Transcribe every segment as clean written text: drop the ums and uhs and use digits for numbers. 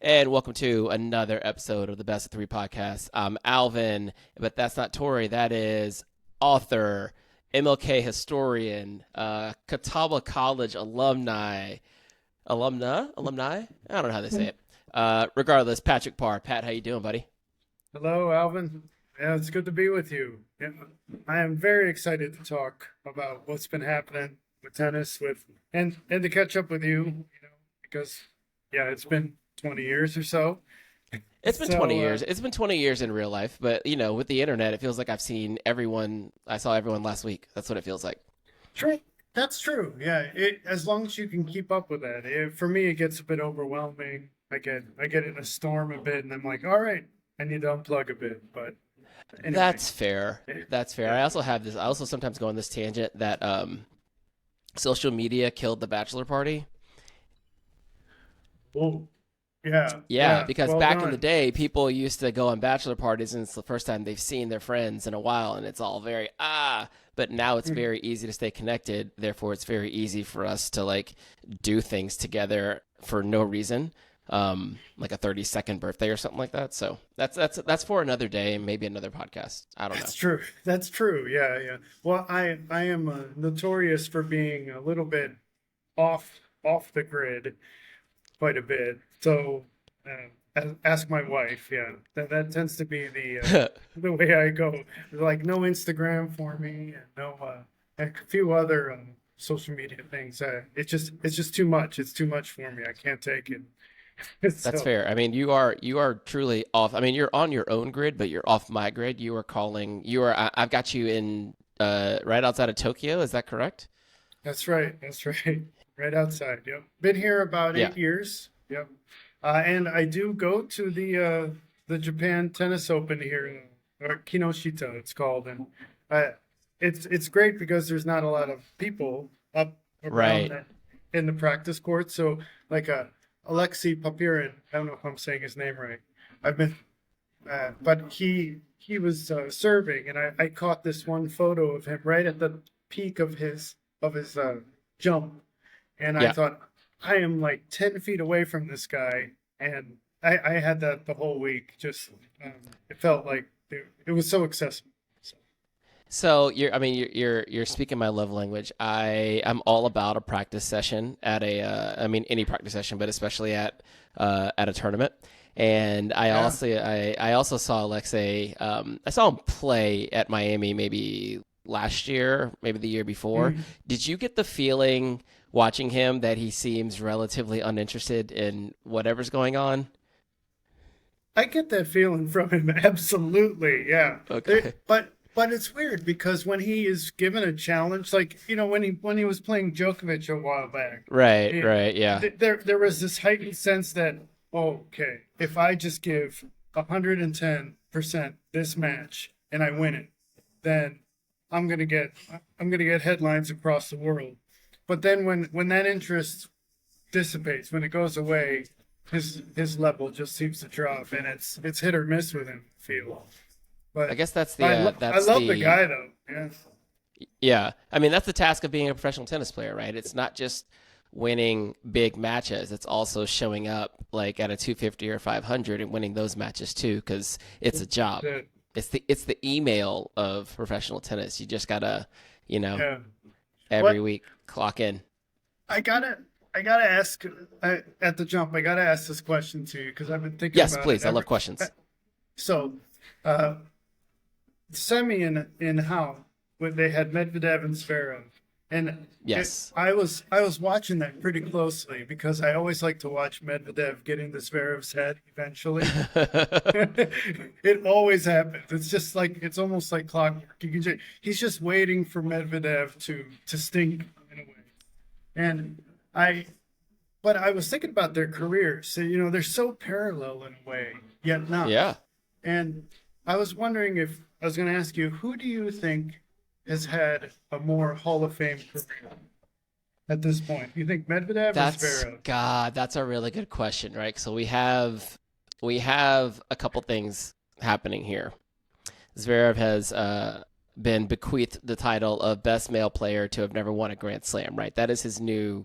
And welcome to another episode of the Best of Three podcast. I'm Alvin, but that's not Tori. That is author, MLK historian, Catawba College alumni. I don't know how they say it. Regardless, Patrick Parr. Pat, how you doing, buddy? Hello, Alvin. Yeah, it's good to be with you. Yeah, I am very excited to talk about what's been happening with tennis, and to catch up with you, because it's been 20 years or so. It's been So 20 years. It's been 20 years in real life, but with the internet, it feels like I've seen everyone. I saw everyone last week. That's what it feels like. true. That's true. Yeah, as long as you can keep up with that. For me, it gets a bit overwhelming. I get in a storm a bit, and I'm like, all right, I need to unplug a bit. But anyway, That's fair. That's fair. yeah. I also have this. I also sometimes go on this tangent that social media killed the bachelor party. Oh, yeah, Yeah, yeah. because Well back in the done. day, people used to go on bachelor parties, and it's the first time they've seen their friends in a while, and it's all very But now it's very easy to stay connected. Therefore, it's very easy for us to do things together for no reason, like a 32nd birthday or something like that. So that's for another day, maybe another podcast. I don't know. That's true. That's true. Yeah, yeah. Well, I am notorious for being a little bit off the grid quite a bit. So ask my wife. Yeah, that tends to be the way I go. Like no Instagram for me, and no a few other social media things. It's just too much. It's too much for me. I can't take it. That's So fair. I mean, you are truly off. I mean, you're on your own grid, but you're off my grid. You are calling. I've got you in right outside of Tokyo. Is that correct? that's right. That's right. Right outside. Yep. Been here about Yeah. 8 years. Yep. And I do go to the Japan Tennis Open here, or Kinoshita it's called, and uh, it's great because there's not a lot of people up around Right. that in the practice court. So like Alexei Papirin, I don't know if I'm saying his name right. I've been, but he was serving, and I caught this one photo of him right at the peak of his jump, and I Yeah. thought, I am like 10 feet away from this guy. And I had that the whole week. Just, it felt like it was so accessible. So, So you're. I mean, you're speaking my love language. I'm all about a practice session at a. I mean, any practice session, but especially at a tournament. And yeah. I also saw Alexei. I saw him play at Miami maybe last year, maybe the year before. Mhm. Did you get the feeling watching him that he seems relatively uninterested in whatever's going on? I get that feeling from him. Absolutely. Yeah. Okay. But it's weird because when he is given a challenge, like, when he was playing Djokovic a while back, Right, it, right, yeah. there was this heightened sense that, oh, okay, if I just give 110% this match and I win it, then I'm gonna get headlines across the world. But then when that interest dissipates, when it goes away, his level just seems to drop, and it's hit or miss with him, I feel. I But guess I that's love the the guy though. Yeah. yeah. I mean, that's the task of being a professional tennis player, right? It's not just winning big matches. It's also showing up like at a 250 or 500 and winning those matches too, because it's a job. The- It's the email of professional tennis. You just gotta, you know, yeah. every What week clock in. I gotta I gotta ask at the jump. I gotta ask this question to you because I've been thinking Yes, about it please. I ever. love questions. So, uh, semi in how when they had Medvedev and Zverev, and Yes. I was watching that pretty closely because I always like to watch Medvedev getting the Zverev's head eventually. It always happens. It's just like it's almost like clockwork. He's just waiting for Medvedev to stink in a way. And I but I was thinking about their careers. So, they're so parallel in a way, yet not. Yeah. And I was wondering if I was going to ask you, who do you think has had a more Hall of Fame career at this point? You think Medvedev or Zverev? That's a really good question, right? So we have a couple things happening here. Zverev has been bequeathed the title of best male player to have never won a Grand Slam, right? That is his new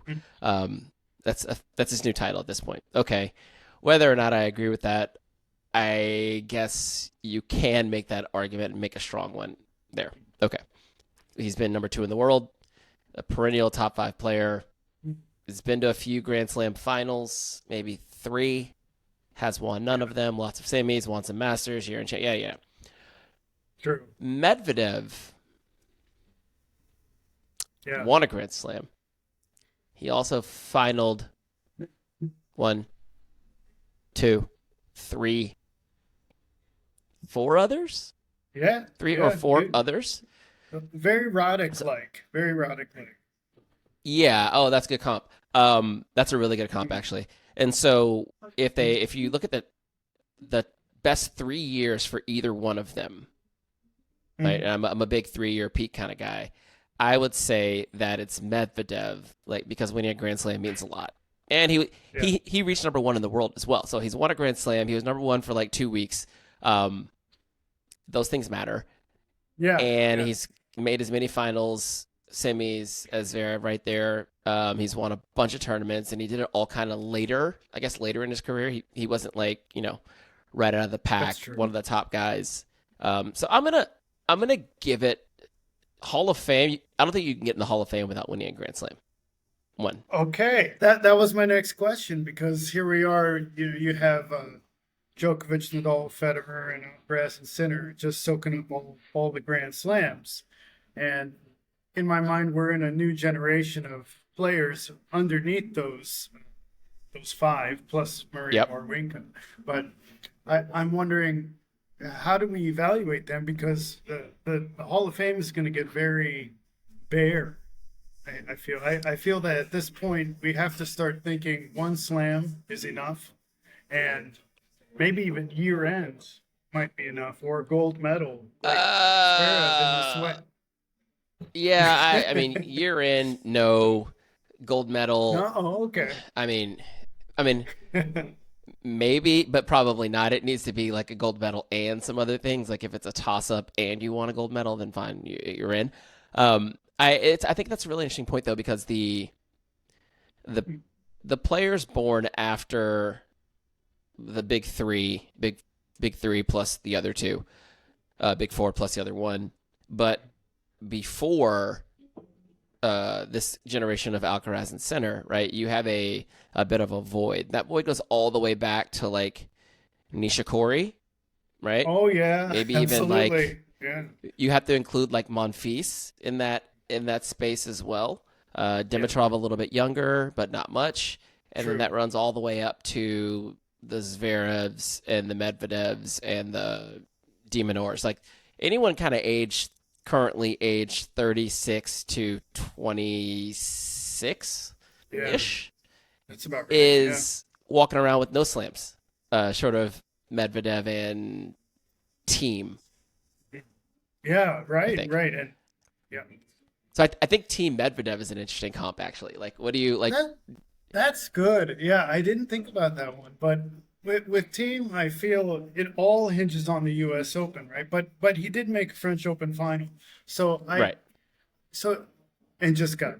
that's his new title at this point. Okay. whether or not I agree with that, I guess you can make that argument and make a strong one there. Okay. He's been number 2 in the world, a perennial top 5 player. He's been to a few Grand Slam finals, maybe 3. Has won none of them. Lots of semis, won some Masters, year and yeah. True. Medvedev won a Grand Slam. He also finaled 1, 2, 3, 4 others? Yeah. 3 or 4 others? Very Roddick-like. Very Roddick-like. Yeah. Oh, that's a good comp. That's a really good comp, actually. And so if you look at the best 3 years for either one of them, right? And I'm a big 3-year peak kind of guy. I would say that it's Medvedev, like, because winning a Grand Slam means a lot. And he reached number 1 in the world as well. So he's won a Grand Slam. He was number 1 for like 2 weeks. Those things matter. Yeah. And he's made as many finals, semis as Zverev right there. He's won a bunch of tournaments, and he did it all kind of later, I guess later in his career. He wasn't like, right out of the pack, one of the top guys. So I'm gonna give it Hall of Fame. I don't think you can get in the Hall of Fame without winning a Grand Slam. 1. Okay, that was my next question, because here we are. You have Djokovic, Nadal, Federer, and Alcaraz and Sinner just soaking up all the Grand Slams, and in my mind, we're in a new generation of players underneath those 5 plus Murray or Wawrinka. But I'm wondering, how do we evaluate them? Because the Hall of Fame is going to get very bare. I feel that at this point we have to start thinking 1 slam is enough, and maybe even year end might be enough, or a gold medal. Like Zverev in the sweat. Yeah, I mean, year in, no. Gold medal. Oh, okay. I mean, maybe, but probably not. It needs to be like a gold medal and some other things. Like if it's a toss-up and you want a gold medal, then fine, you're in. I think that's a really interesting point though, because the players born after the big three plus the other 2, big 4 plus the other 1, but before this generation of Alcaraz and Sinner, right? You have a bit of a void. That void goes all the way back to like Nishikori, right? Oh yeah, maybe absolutely. Even like you have to include like Monfils in that space as well. Dimitrov a little bit younger, but not much, and then that runs all the way up to the Zverevs and the Medvedevs and the de Minaurs. Like anyone kind of currently aged 36 to 26 ish that's about right. is walking around with no slams, short of Medvedev and Team. Yeah, right. And so I think Team Medvedev is an interesting comp, actually. Like, what do you like? That's good. Yeah, I didn't think about that one, but with Team, I feel it all hinges on the U.S. Open, right? But he did make a French Open final, so and just got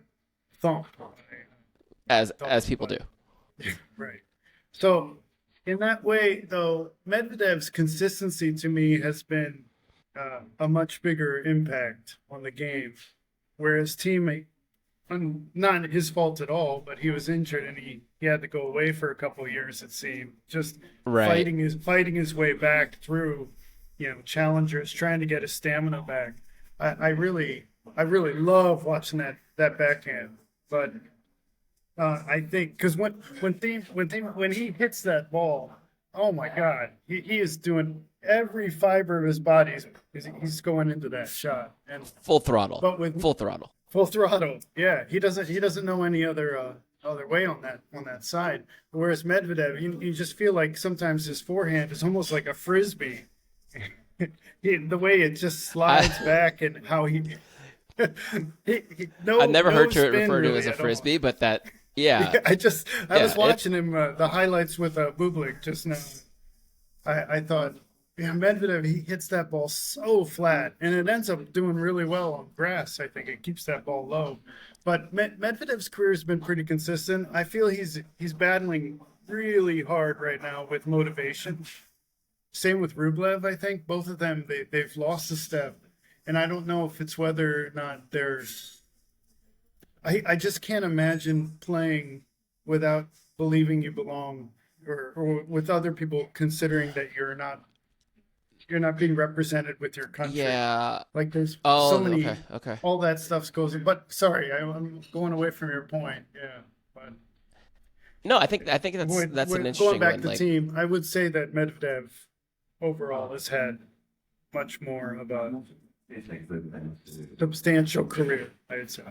thumped, as people do. Right. So in that way, though, Medvedev's consistency to me has been a much bigger impact on the game, whereas Team, not his fault at all, but he was injured and he had to go away for a couple of years, it seemed, just fighting his way back through challengers, trying to get his stamina back. I really love watching that backhand, but I think because when he hits that ball, oh my God, he is doing every fiber of his body. He's going into that shot and full throttle. But with full throttle. Full throttle. Yeah, he doesn't know any other way on that side. Whereas Medvedev, you just feel like sometimes his forehand is almost like a frisbee. The way it just slides back and how he I've never heard it referred to as a frisbee, but that I was watching him the highlights with Bublik just now. I thought, Medvedev, he hits that ball so flat, and it ends up doing really well on grass. I think it keeps that ball low. But Medvedev's career has been pretty consistent. I feel he's battling really hard right now with motivation. Same with Rublev, I think. Both of them, they've lost a step. And I don't know if it's whether or not there's... I just can't imagine playing without believing you belong, or with other people considering that you're not being represented with your country. Yeah. Like there's Oh, so many, okay. all that stuff goes in. But sorry, I'm going away from your point. Yeah, but No, I think that's an interesting going back one. to team, I would say that Medvedev overall has had much more of a substantial career, I'd say.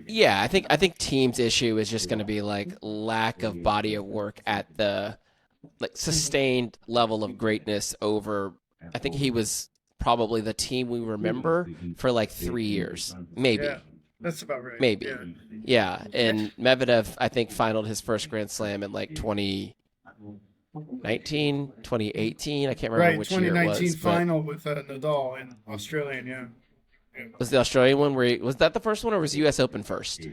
Yeah, I think team's issue is just going to be like lack of body of work at the like sustained level of greatness over. I think he was probably the team we remember for like 3 years, maybe. Yeah, that's about right. Maybe. Yeah. And Medvedev, I think, finaled his first Grand Slam in like 2019, 2018. I can't remember which year it was. 2019 final with Nadal in Australian, yeah. Was the Australian one was that the first one, or was US Open first?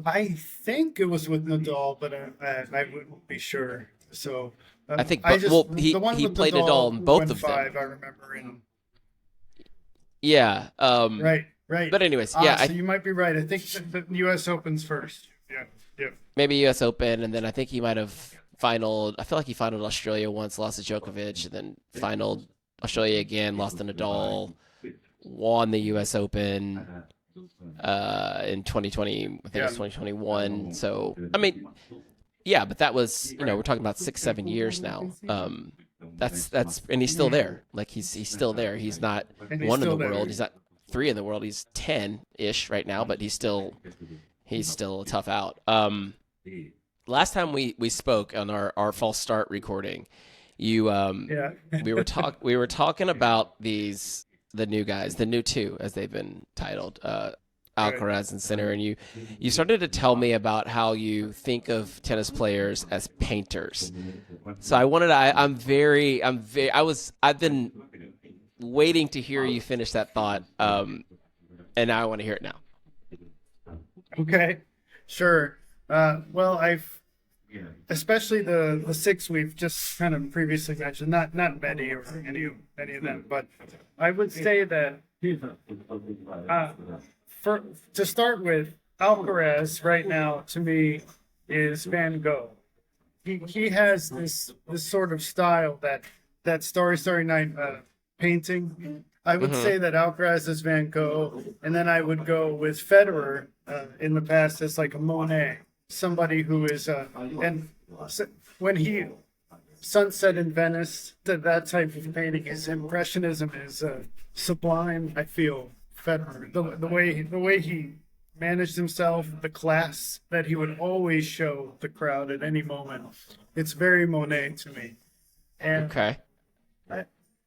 I think it was with Nadal, but I wouldn't be sure. So I think he played Nadal in both of them. I remember in. Yeah. Right. But anyways, yeah. So you might be right. I think the U.S. Open's first. Yeah. Maybe U.S. Open, and then I think he might have finaled. I feel like he finaled Australia once, lost to Djokovic, and then finaled Australia again, lost to Nadal, won the U.S. Open in 2020. I think it was 2021. So I mean, yeah, but that was we're talking about 6-7 years now. That's and he's still there. Like he's still there. He's not one in the world. He's not 3 in the world. He's 10-ish right now, but he's still a tough out. Last time we spoke on our false start recording, we were talking about the new guys, the new 2 as they've been titled, Alcaraz and Sinner, and you started to tell me about how you think of tennis players as painters. So I've been waiting to hear you finish that thought, and now I want to hear it now. Okay, sure. Well, especially the 6 we've just kind of previously mentioned, not many or any of them, but I would say that to start with, Alcaraz right now to me is Van Gogh. He has this sort of style that Starry Night painting. I would say that Alcaraz is Van Gogh, and then I would go with Federer in the past as like a Monet, somebody who is and when he Sunset in Venice, that type of painting, his impressionism is sublime. I feel Federer, the way he managed himself, the class that he would always show the crowd at any moment. It's very Monet to me. And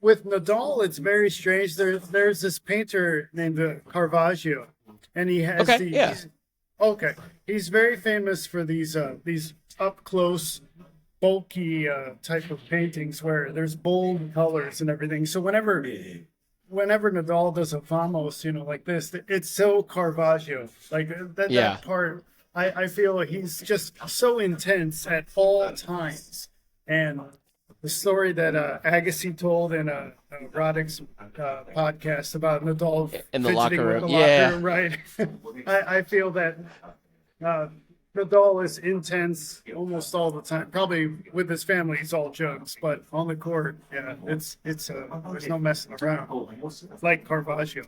with Nadal, it's very strange. There's this painter named Caravaggio, and he has he's very famous for these up close, bulky type of paintings where there's bold colors and everything. So whenever Nadal does a vamos, like this, it's so Caravaggio. Like that part, I feel he's just so intense at all times. And the story that Agassi told in Roddick's podcast about Nadal in the locker room, right? I feel that Nadal is intense almost all the time. Probably with his family, he's all jokes, but on the court, it's there's no messing around. It's like Caravaggio.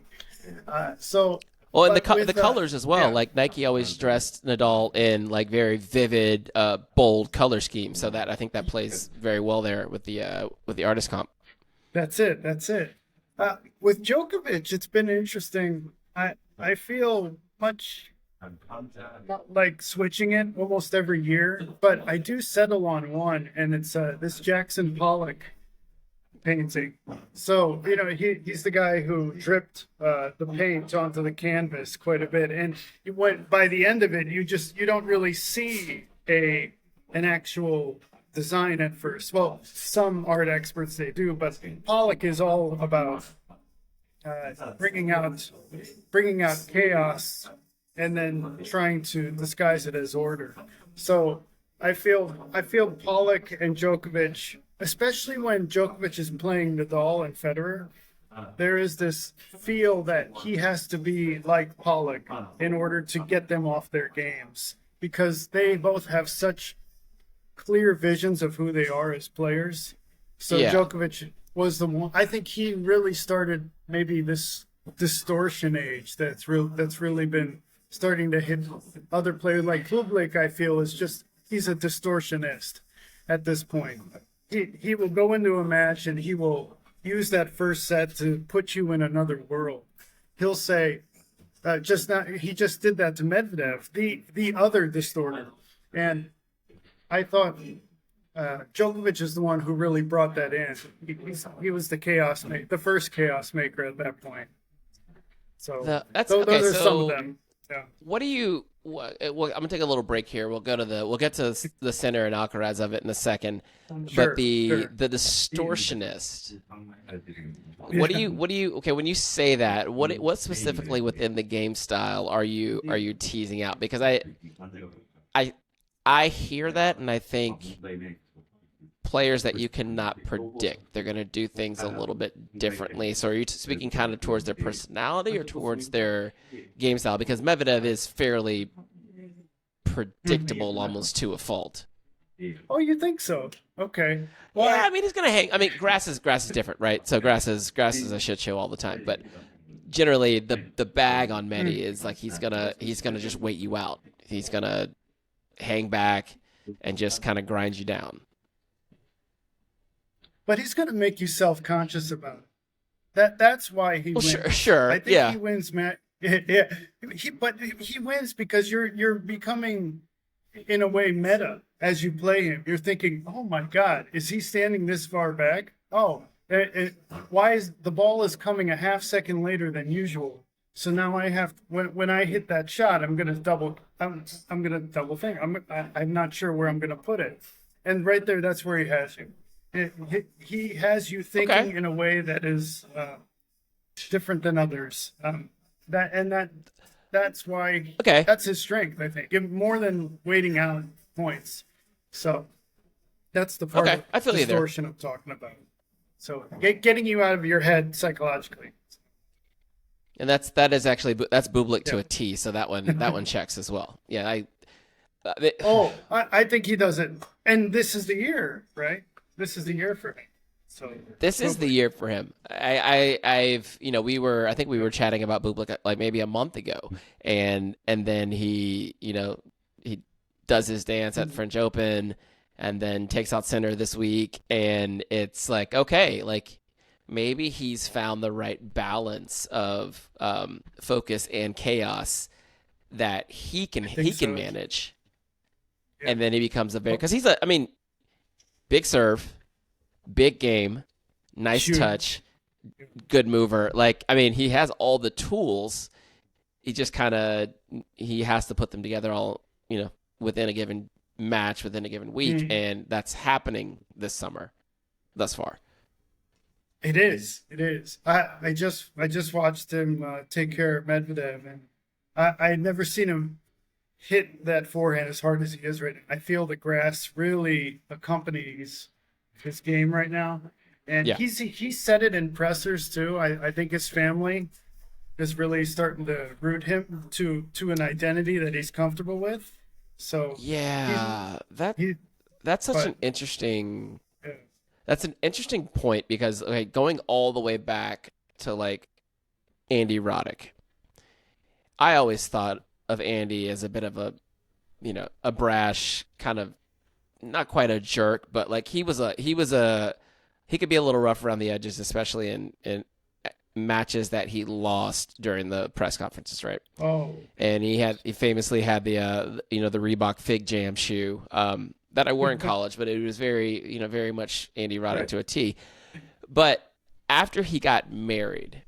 Well, and the colors as well. Like Nike always dressed Nadal in like very vivid, bold color scheme. So that I think that plays very well there with the artist comp. That's it. With Djokovic, it's been interesting. I feel much like switching it almost every year, but I do settle on one, and it's this Jackson Pollock painting. So he's the guy who dripped the paint onto the canvas quite a bit, and by the end of it, you don't really see an actual design at first. Well, some art experts they do, but Pollock is all about bringing out chaos and then trying to disguise it as order. So I feel Pollock and Djokovic, especially when Djokovic is playing Nadal and Federer, there is this feel that he has to be like Pollock in order to get them off their games because they both have such clear visions of who they are as players. So Yeah. Djokovic was the one. I think he really started maybe this distortion age that's really been starting to hit other players like Bublik. I feel is just he's a distortionist at this point. He will go into a match and he will use that first set to put you in another world. He'll say, he just did that to Medvedev, the other distorter, and I thought Djokovic is the one who really brought that in. He was the first chaos maker at that point. So those are some of them. Yeah. What do you? Well, I'm gonna take a little break here. We'll get to the Sinner and Alcaraz of it in a second. Sure, But the sure. distortionist. What do you? Okay, when you say that, what specifically within the game style are you teasing out? Because I hear that and I think players that you cannot predict. They're going to do things a little bit differently. So are you speaking kind of towards their personality or towards their game style? Because Medvedev is fairly predictable almost to a fault. Oh, you think so? Okay. Well, yeah, I mean, he's going to hang. I mean, grass is different, right? So grass is a shit show all the time. But generally, the bag on Medi is like he's gonna just wait you out. He's going to hang back and just kind of grind you down. But he's going to make you self-conscious about it. That's why he wins. Sure. I think he wins, Matt. Yeah. But he wins because you're becoming, in a way, meta as you play him. You're thinking, oh my God, is he standing this far back? Oh, why is the ball is coming a half second later than usual? So now I have when I hit that shot, I'm gonna double think. I'm not sure where I'm gonna put it, and right there, that's where he has you. He has you thinking in a way that is different than others. That's why that's his strength, I think, more than waiting out points. So that's the part of distortion I'm talking about. So getting you out of your head psychologically. And that's Bublik to a T. So that one checks as well. Yeah, I think he does it, and this is the year, right? This is the year for him. So this is the year for him. I think we were chatting about Bublik like maybe a month ago, and then he does his dance at French Open, and then takes out Sinner this week, and it's like maybe he's found the right balance of focus and chaos that he can manage, and then he becomes because he's big serve, big game, nice touch, good mover. He has all the tools. He just he has to put them together all, within a given match, within a given week. And that's happening this summer thus far. It is. I just watched him take care of Medvedev, and I had never seen him hit that forehand as hard as he is right now. I feel the grass really accompanies his game right now, and he said it in pressers too. I think his family is really starting to root him to an identity that he's comfortable with. So that's such an interesting. That's an interesting point because going all the way back to Andy Roddick, I always thought of Andy as a bit of a brash kind of, not quite a jerk, but he could be a little rough around the edges, especially in matches that he lost during the press conferences, right? Oh, and he famously had the the Reebok Fig Jam shoe that I wore in college, but it was very much Andy Roddick to a T. But after he got married,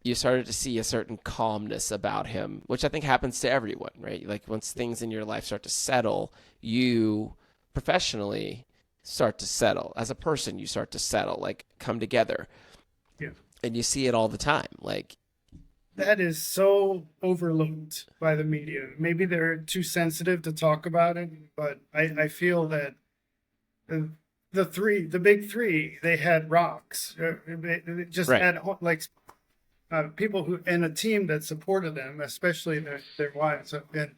you started to see a certain calmness about him, which I think happens to everyone, right? Once things in your life start to settle, you professionally start to settle. As a person, you start to settle, come together. Yeah. And you see it all the time. that is so overlooked by the media. Maybe they're too sensitive to talk about it, but I feel that the big three, they had rocks. They just Right. had like people who and a team that supported them, especially their wives. And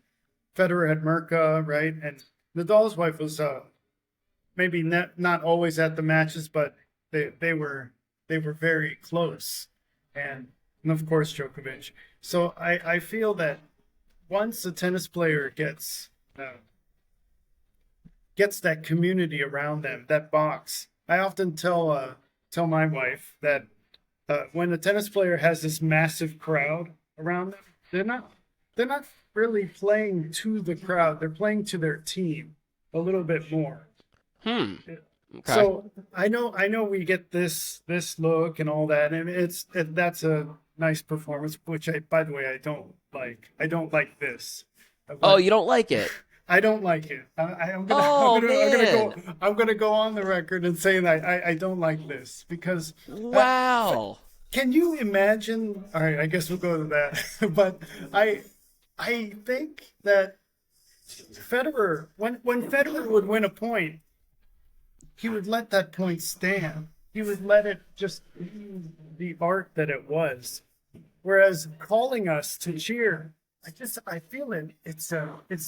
Federer had Mirka, right? And Nadal's wife was maybe not always at the matches, but they were very close, and of course Djokovic. So I feel that once a tennis player gets that community around them, that box. I often tell my wife that when a tennis player has this massive crowd around them, they're not really playing to the crowd. They're playing to their team a little bit more. Hmm. Okay. So I know we get this look and all that, and that's a nice performance, which by the way, I don't like. I don't like this. Oh, But you don't like it? I don't like it. Oh I'm gonna go on the record and say that I don't like this because Wow. can you imagine? All right, I guess we'll go to that. But I think that Federer, when Federer would win a point, he would let that point stand. He would let it just be the art that it was. Whereas calling us to cheer, I feel it. It's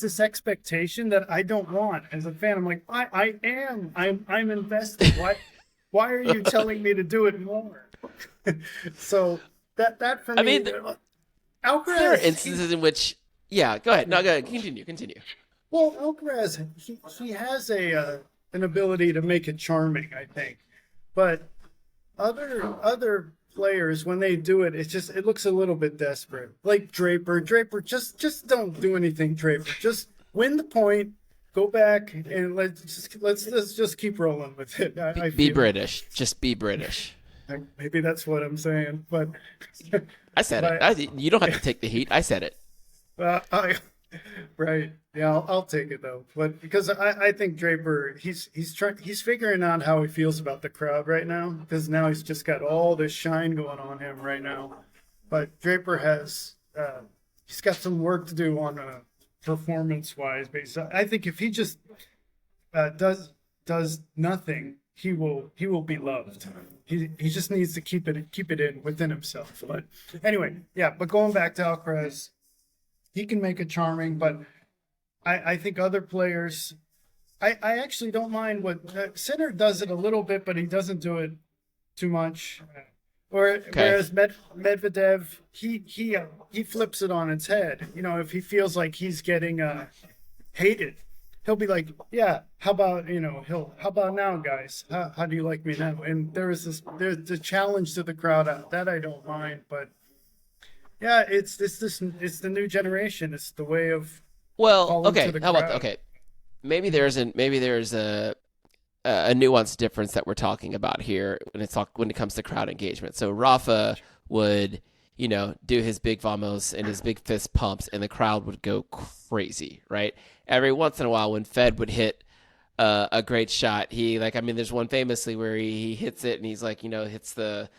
this expectation that I don't want as a fan. I'm like, I'm invested. Why are you telling me to do it more? So that for I me, mean, there are Alcaraz. instances in which, yeah, go ahead. No, go ahead. Continue. Well, Alcaraz, he has an ability to make it charming, I think, but other players when they do it, it looks a little bit desperate. Like Draper, just don't do anything, Draper. Just win the point, go back, and let's just keep rolling with it. I Be feel British. Just be British. maybe that's what I'm saying, but I said but it. You don't have to take the heat. I said it. right. Yeah, I'll take it though. But because I think Draper, he's figuring out how he feels about the crowd right now because now he's just got all this shine going on him right now. But Draper he's got some work to do on performance wise. But I think if he just does nothing, he will be loved. He just needs to keep it in within himself. But anyway, yeah. But going back to Alcaraz, he can make it charming, but I think other players, I actually don't mind what Sinner does it a little bit, but he doesn't do it too much. Whereas Medvedev, he flips it on its head. You know, if he feels like he's getting hated, he'll be like, yeah, how about how about now, guys? How do you like me now? And there's the challenge to the crowd that I don't mind, but yeah, it's the new generation. It's the way of Well, calling to okay. the How about crowd. okay? Maybe there's a nuanced difference that we're talking about here when it comes to crowd engagement. So Rafa would, do his big vamos and his big fist pumps, and the crowd would go crazy, right? Every once in a while, when Fed would hit a great shot, there's one famously where he hits it and he's like, hits the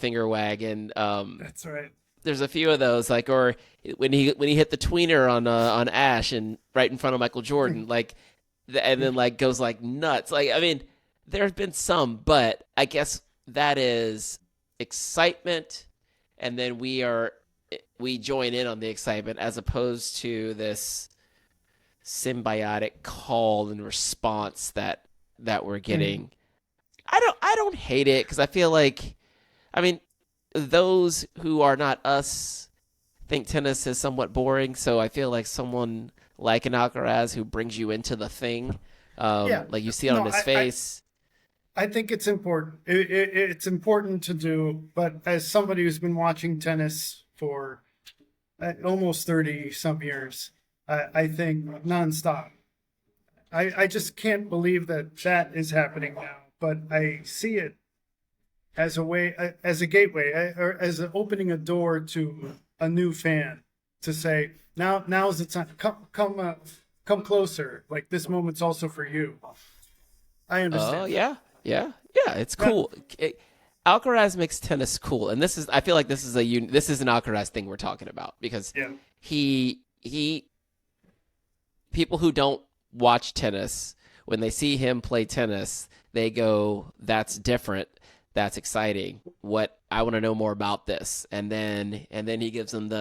finger wag, and That's right. there's a few of those, or when he hit the tweener on Ash and right in front of Michael Jordan, and then goes nuts. There have been some, but I guess that is excitement, and then we join in on the excitement as opposed to this symbiotic call and response that we're getting. I don't hate it because I feel like, those who are not us think tennis is somewhat boring. So I feel like someone like an Alcaraz who brings you into the thing, Yeah. like you see it No, on his face. I think it's important. It's important to do, but as somebody who's been watching tennis for almost 30 some years, I think nonstop. I just can't believe that is happening now, but I see it as a way, as a gateway, or as opening a door to a new fan to say, now's the time. Come closer. Like this moment's also for you. I Oh understand. yeah. It's Now, cool. Alcaraz makes tennis cool, and I feel like this is an Alcaraz thing we're talking about because Yeah. he people who don't watch tennis, when they see him play tennis, they go, "That's different. That's exciting. What I want to know more about this." And then he gives them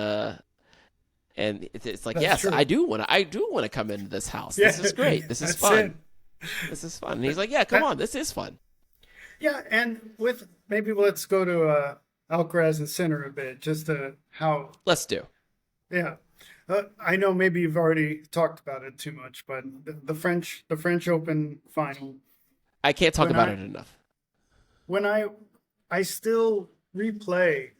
and it's like, That's "Yes, true. I do want to come into this house. Yeah. This is great. This is That's fun. it. This is fun." And he's like, "Yeah, come on. This is fun." Yeah, and with maybe let's go to Alcaraz and Sinner a bit, just to how. Let's do. Yeah, I know maybe you've already talked about it too much, but the French Open final. I can't talk When about I- it enough. When I still replay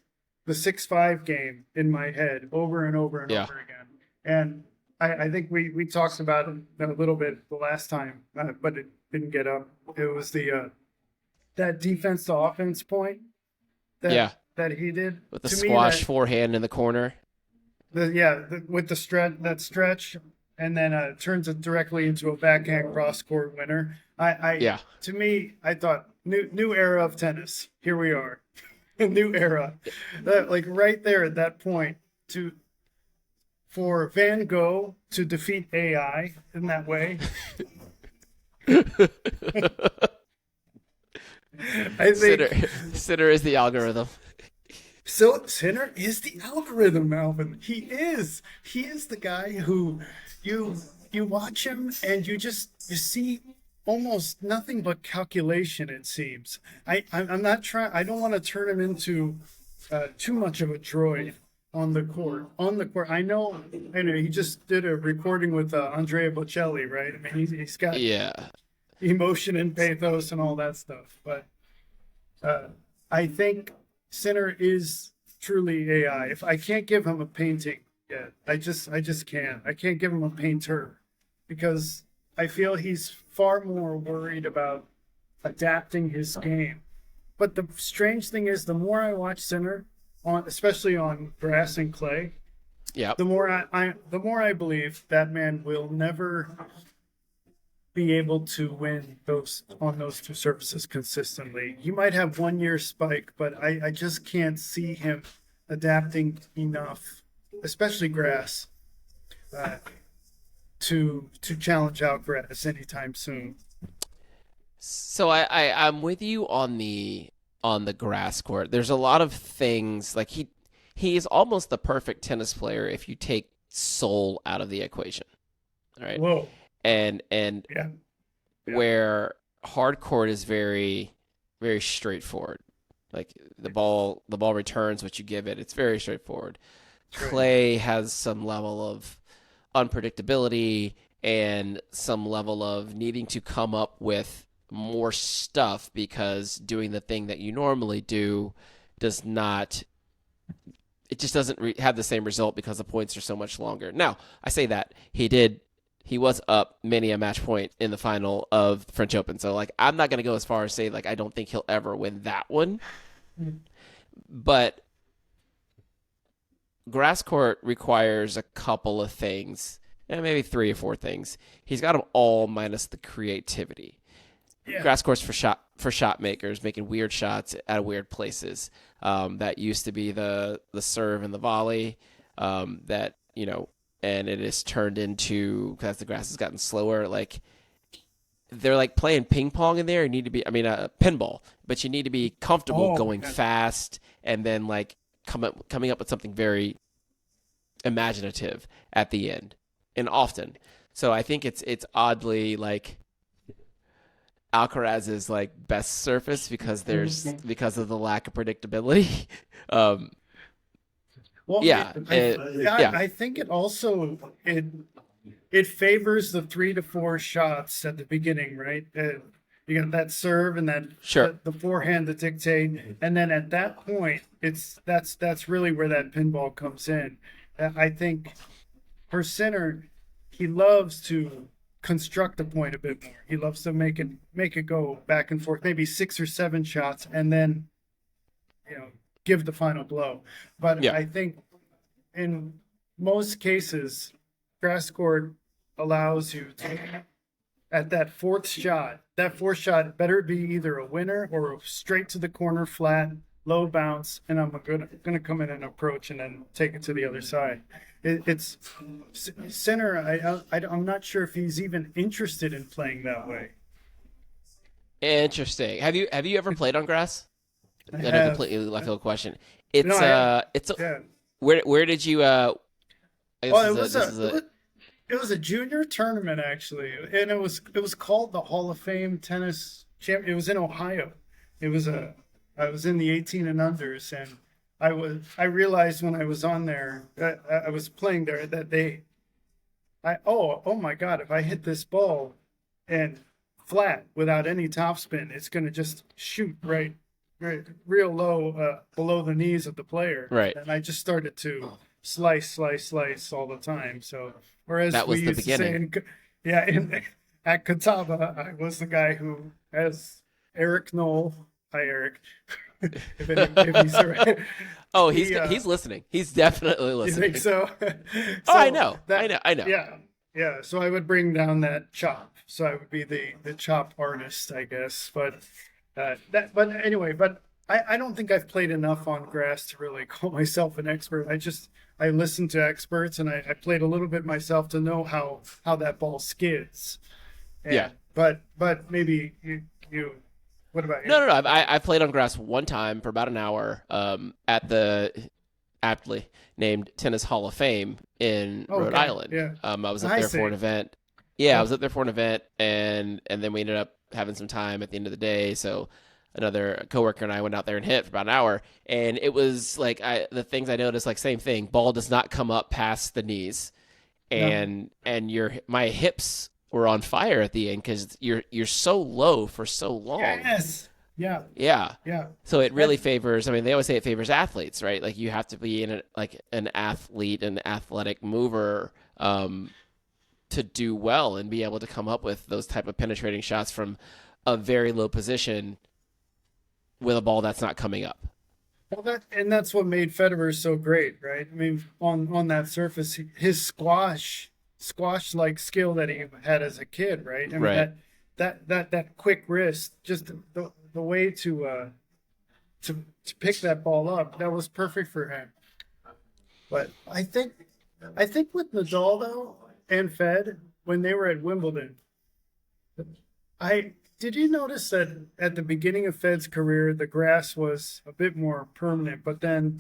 the 6-5 game in my head over and over and Yeah. over again, and I think we talked about it a little bit the last time, but it didn't get up. It was the that defense to offense point Yeah. that he did With the to squash me, forehand in the corner. with the stretch, and then turns it directly into a backhand cross court winner. Yeah. To me, I thought new era of tennis. Here we are, a new era. Like right there at that point for Van Gogh to defeat AI in that way. I think Sinner is the algorithm. so. Sinner is the algorithm, Alvin. He is. He is the guy who you watch him and you see almost nothing but calculation. It seems. I'm not trying. I don't want to turn him into too much of a droid on the court. On the court, I know. He just did a recording with Andrea Bocelli, right? I mean, he's got Yeah. emotion and pathos and all that stuff. But I think Sinner is truly AI. If I can't give him a painting yet, I just can't. I can't give him a painter because I feel he's far more worried about adapting his game. But the strange thing is, the more I watch Sinner, especially on grass and clay, Yeah. the more I believe that man will never be able to win on those two surfaces consistently. He might have 1 year spike, but I just can't see him adapting enough, especially grass, to challenge Alcaraz anytime soon. So I'm with you on the grass court. There's a lot of things like he is almost the perfect tennis player if you take soul out of the equation. All right. Whoa. And Yeah. where hard court is very, very straightforward. Like the ball returns what you give it. It's very straightforward. Right. Clay has some level of unpredictability and some level of needing to come up with more stuff because doing the thing that you normally do does not. It just doesn't have the same result because the points are so much longer. Now, I say that he was up many a match point in the final of the French Open. So, like, I'm not going to go as far as say, like, I don't think he'll ever win that one. But grass court requires a couple of things, and maybe 3 or 4 things. He's got them all minus the creativity. Yeah. Grass courts for shot makers, making weird shots out of weird places. That used to be the serve and the volley. That, and it is turned into, because the grass has gotten slower, like they're like playing ping pong in there. You need to be, pinball, but you need to be comfortable going fast and then like coming up with something very imaginative at the end, and often. So I think it's oddly like Alcaraz's like best surface because of the lack of predictability. Well, yeah, I think it also it favors the 3 to 4 shots at the beginning, right? You got that serve and that Sure. the forehand to dictate, and then at that point, that's really where that pinball comes in. I think for Sinner, he loves to construct a point a bit more. He loves to make it go back and forth, maybe 6 or 7 shots, and then give the final blow. But Yeah. I think in most cases, grass court allows you at that fourth shot. That fourth shot better be either a winner or straight to the corner, flat, low bounce, and I'm gonna come in and approach and then take it to the other side. It's Sinner. I'm not sure if he's even interested in playing that way. Interesting. Have you ever played on grass? I I know have, completely left field question. no, It's I have, it's yeah. where did you I guess Well, this is a it was a junior tournament actually, and it was called the Hall of Fame Tennis Champ. It was in Ohio. It was a I was in the 18 and unders, and I realized when I was on there that I was playing there that oh my God, if I hit this ball and flat without any topspin, it's gonna just shoot right real low below the knees of the player, right. and I just started to slice all the time. So whereas That we was the used to say beginning. at Catawba, I was the guy who, as Eric Knoll, hi Eric, if he's around, Oh, he he's listening. He's definitely you listening. think so? Oh, I So know. I know. yeah. So I would bring down that chop. So I would be the chop artist, I guess. But anyway, I don't think I've played enough on grass to really call myself an expert. I listened to experts, and I played a little bit myself to know how that ball skids. And, Yeah. But maybe you what about you? No. I played on grass one time for about an hour at the aptly named Tennis Hall of Fame in Rhode Okay, Island. yeah. I was up I there for an see. event. Yeah, I was up there for an event, and then we ended up having some time at the end of the day. So another coworker and I went out there and hit for about an hour, and it was like the things I noticed, like same thing. Ball does not come up past the knees, No. and my hips were on fire at the end because you're so low for so long. Yes. Yeah. Yeah. Yeah. So it really That, favors. I mean, they always say it favors athletes, right? Like you have to be an athlete, an athletic mover, to do well and be able to come up with those type of penetrating shots from a very low position with a ball that's not coming up. well, that's what made Federer so great, right? I mean, on that surface, his squash like skill that he had as a kid, right? I mean Right. that quick wrist, just the way to pick that ball up, that was perfect for him. But I think with Nadal though and Fed when they were at Wimbledon, I did you notice that at the beginning of Fed's career, the grass was a bit more permanent, but then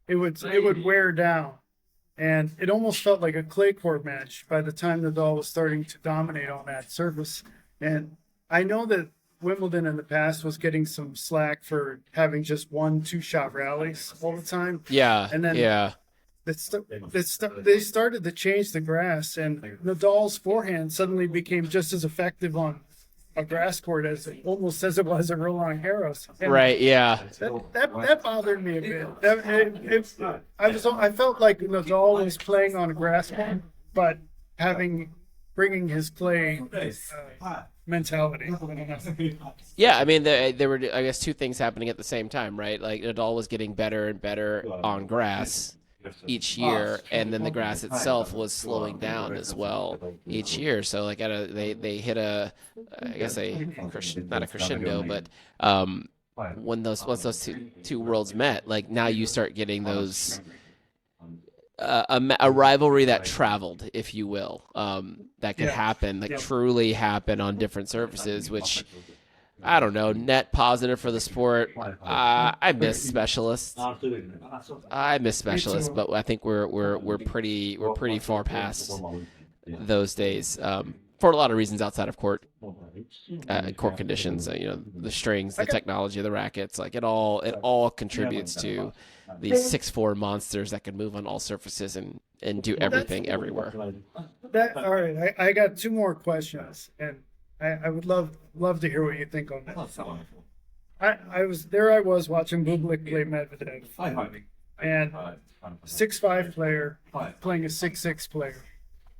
it would wear down, and it almost felt like a clay court match by the time Nadal was starting to dominate on that surface. And I know that Wimbledon in the past was getting some slack for having just 1-2 shot rallies all the time, Yeah. and then Yeah. they started to change the grass, and Nadal's forehand suddenly became just as effective on a grass court almost as it was at Roland Garros. And Right. Yeah. that bothered me a bit. I felt like Nadal was playing on a grass court, but bringing his clay mentality. I don't know. Yeah. I mean, there were, I guess, two things happening at the same time, right? Like Nadal was getting better and better on grass each year, and then the grass itself was slowing down as well each year. So like they hit I guess not a crescendo, but once those two worlds met, like now you start getting those a rivalry that traveled, if you will, that could happen, like truly happen on different surfaces, which I don't know, net positive for the sport. I miss specialists. But I think we're pretty far past those days for a lot of reasons outside of court conditions. The strings, the technology of the rackets, like it all contributes to these 6'4" monsters that can move on all surfaces and do everything everywhere. All right. I got two more questions, and I would love to hear what you think on that. I was watching Bublik play Medvedev, and 6'5" player playing a 6'6" player.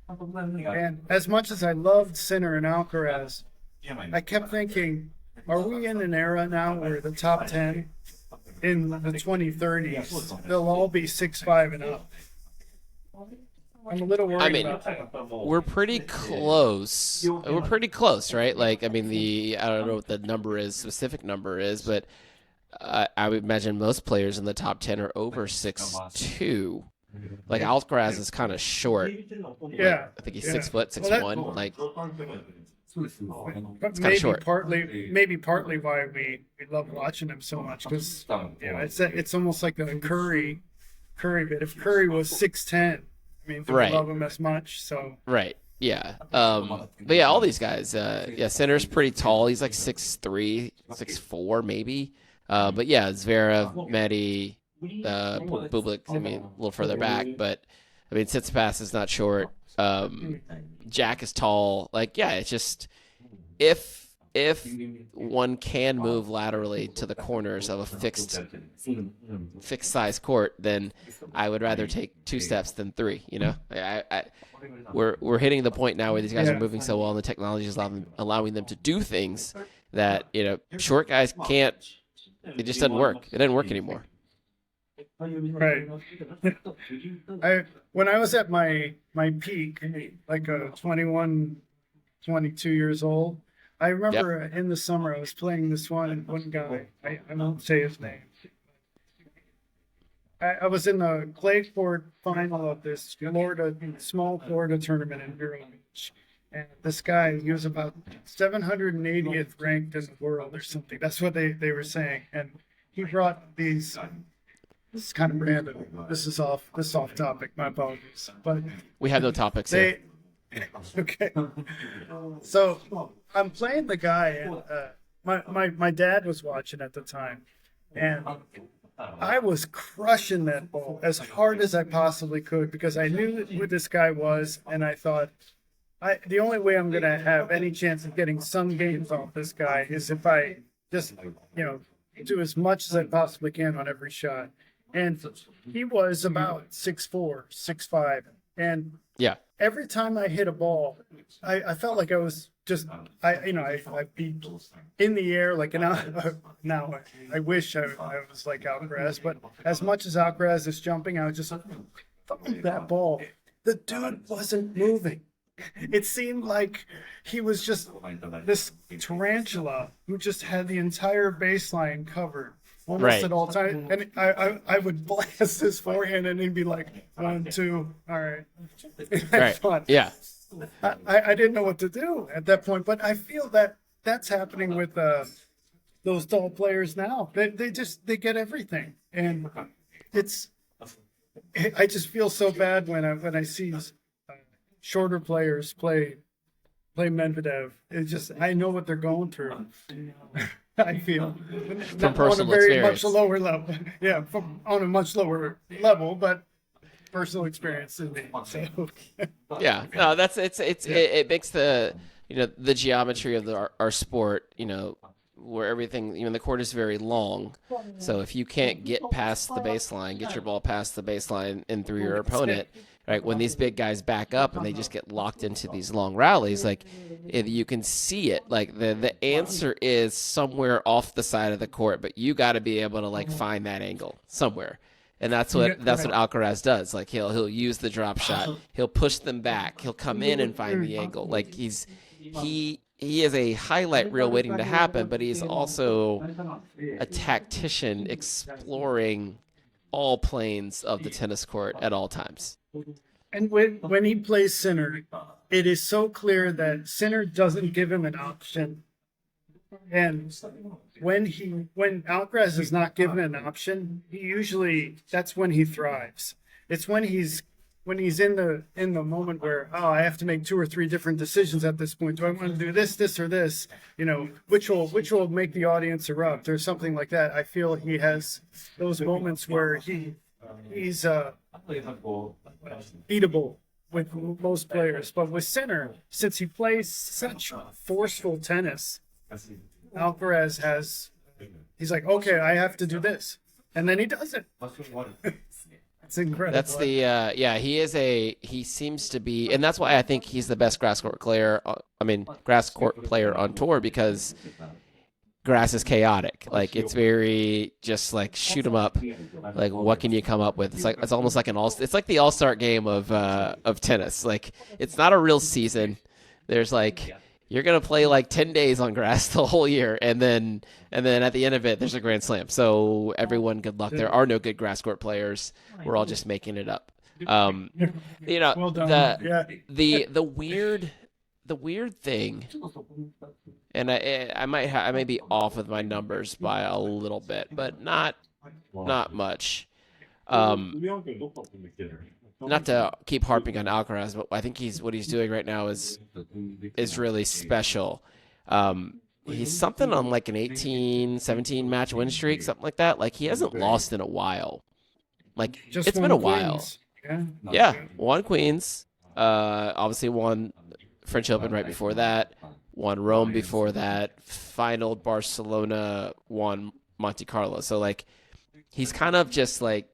And as much as I loved Sinner and Alcaraz, I kept thinking, are we in an era now where the top 10 in the 2030s, they'll all be 6'5" and up? I'm a little worried I mean, about that. we're pretty close. We're pretty close, right? Like, I mean, I don't know what the number is, specific number is, but I would imagine most players in the top 10 are over 6'2". Like, Alcaraz is kind of short. Yeah, I think he's yeah. 6 foot, Well, that- 1. Like, But kinda short. maybe partly why we love watching him so much, because it's almost like the Curry bit. If Curry was 6'10", I mean, do we Right. love him as much? So right. Yeah. But yeah, all these guys. Yeah, Sinner's pretty tall. He's like 6'3", 6'4", maybe. But yeah, Zverev, Medi, Bublik, I mean, a little further back, but I mean, Tsitsipas is not short. Jack is tall. Like, yeah, it's just if one can move laterally to the corners of a fixed size court, then I would rather take 2 steps than 3. You know, we're hitting the point now where these guys are moving so well, and the technology is allowing them to do things that short guys can't. It just doesn't work. It doesn't work anymore. right. When I was at my peak, like 21, 22 years old, I remember in the summer I was playing this one guy. I won't say his name. I was in the clay court final of this small Florida tournament in Vero Beach. And this guy, he was about 780th ranked in the world or something. That's what they were saying. And he brought these. This is kind of random. This is off topic. My apologies. But We have no topics here. okay. So I'm playing the guy, and my dad was watching at the time, and I was crushing that ball as hard as I possibly could because I knew who this guy was, and I thought, the only way I'm gonna have any chance of getting some games off this guy is if I just do as much as I possibly can on every shot. And he was about 6'4", 6'5", and Yeah. every time I hit a ball, I felt like I was just I'd be in the air like now I wish I was like Alcaraz, but as much as Alcaraz is jumping, I was just thumping that ball. The dude wasn't moving. It seemed like he was just this tarantula who just had the entire baseline covered almost Right. at all times. And I would blast his forehand and he'd be like, 1, 2, all right. Right. Fun. Yeah. I didn't know what to do at that point, but I feel that that's happening with those tall players now. They get everything, and I just feel so bad when I see shorter players play Medvedev. I know what they're going through. I feel From personal on a very experience. much lower level. Yeah, on a much lower level, but personal experience in me. So. Yeah, no, it makes the the geometry of our sport, where everything, the court is very long. So if you can't get past the baseline, get your ball past the baseline and through your opponent, right? When these big guys back up and they just get locked into these long rallies, like you can see it. Like the answer is somewhere off the side of the court, but you got to be able to like find that angle somewhere. And that's what Alcaraz does. Like he'll use the drop shot. He'll push them back. He'll come in and find the angle. Like he is a highlight reel waiting to happen, but he's also a tactician exploring all planes of the tennis court at all times. And when he plays Sinner, it is so clear that Sinner doesn't give him an option. And when Alcaraz is not given an option, that's when he thrives. It's when he's in the moment where, I have to make 2 or 3 different decisions at this point. Do I want to do this, or this? Which will make the audience erupt or something like that. I feel he has those moments where he's beatable with most players. But with Sinner, since he plays such forceful tennis, Alcaraz he's like, okay, I have to do this. And then he does it. It's incredible. That's he seems to be, and that's why I think he's the best grass court player on tour, because grass is chaotic. Like it's very just like shoot 'em up. Like what can you come up with? It's almost like it's like the all-star game of tennis. Like it's not a real season. There's like you're gonna play like 10 days on grass the whole year, and then at the end of it, there's a Grand Slam. So everyone, good luck. There are no good grass court players. We're all just making it up. You know, Well done. the weird thing, and I may be off with my numbers by a little bit, but not much. Not to keep harping on Alcaraz, but I think what he's doing right now is really special. He's something on like an 18, 17 match win streak, something like that. Like he hasn't lost in a while. Like Just it's been a while. Queens. Yeah. Yeah, won Queens. Obviously won French Open right before that. Won Rome before that. Final Barcelona, won Monte Carlo. So like he's kind of just like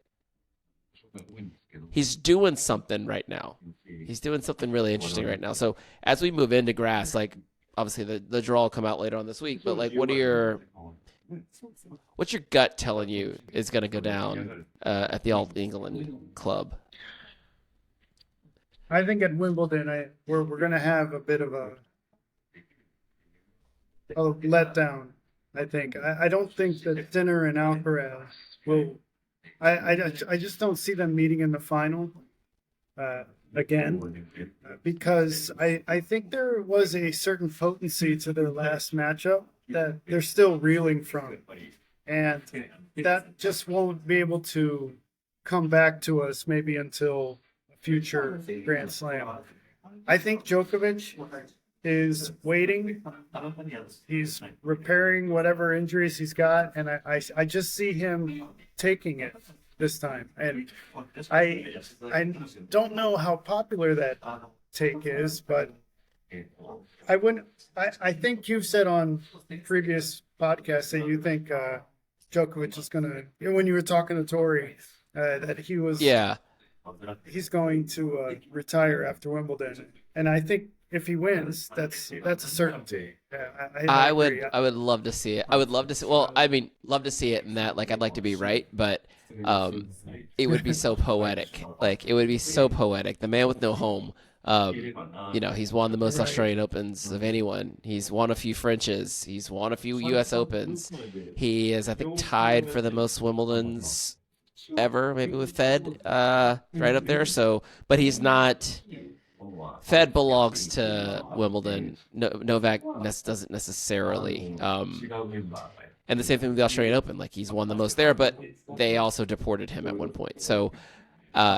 he's doing something right now. He's doing something really interesting right now. So as we move into grass, like obviously the draw will come out later on this week, but like what's your gut telling you is going to go down at the All England Club? I think at Wimbledon, we're going to have a bit of a letdown. I think I don't think that Sinner and Alcaraz will. I just don't see them meeting in the final again because I think there was a certain potency to their last matchup that they're still reeling from, and that just won't be able to come back to us maybe until a future Grand Slam. I think Djokovic is waiting. He's repairing whatever injuries he's got, and I just see him taking it this time. And I don't know how popular that take is, but I think you've said on previous podcasts that you think Djokovic is going to, when you were talking to Tori, that he's going to retire after Wimbledon. And I think if he wins, that's a certainty. I would love to see it. I would love to see. Well, I mean, love to see it in that. Like, I'd like to be right, but it would be so poetic. Like, it would be so poetic. The man with no home. He's won the most Australian Opens of anyone. He's won a few Frenches. He's won a few U.S. Opens. He is, I think, tied for the most Wimbledons ever, maybe with Fed, right up there. So, but he's not. Fed belongs to Wimbledon. Novak doesn't necessarily. And the same thing with the Australian Open. Like he's won the most there, but they also deported him at one point. So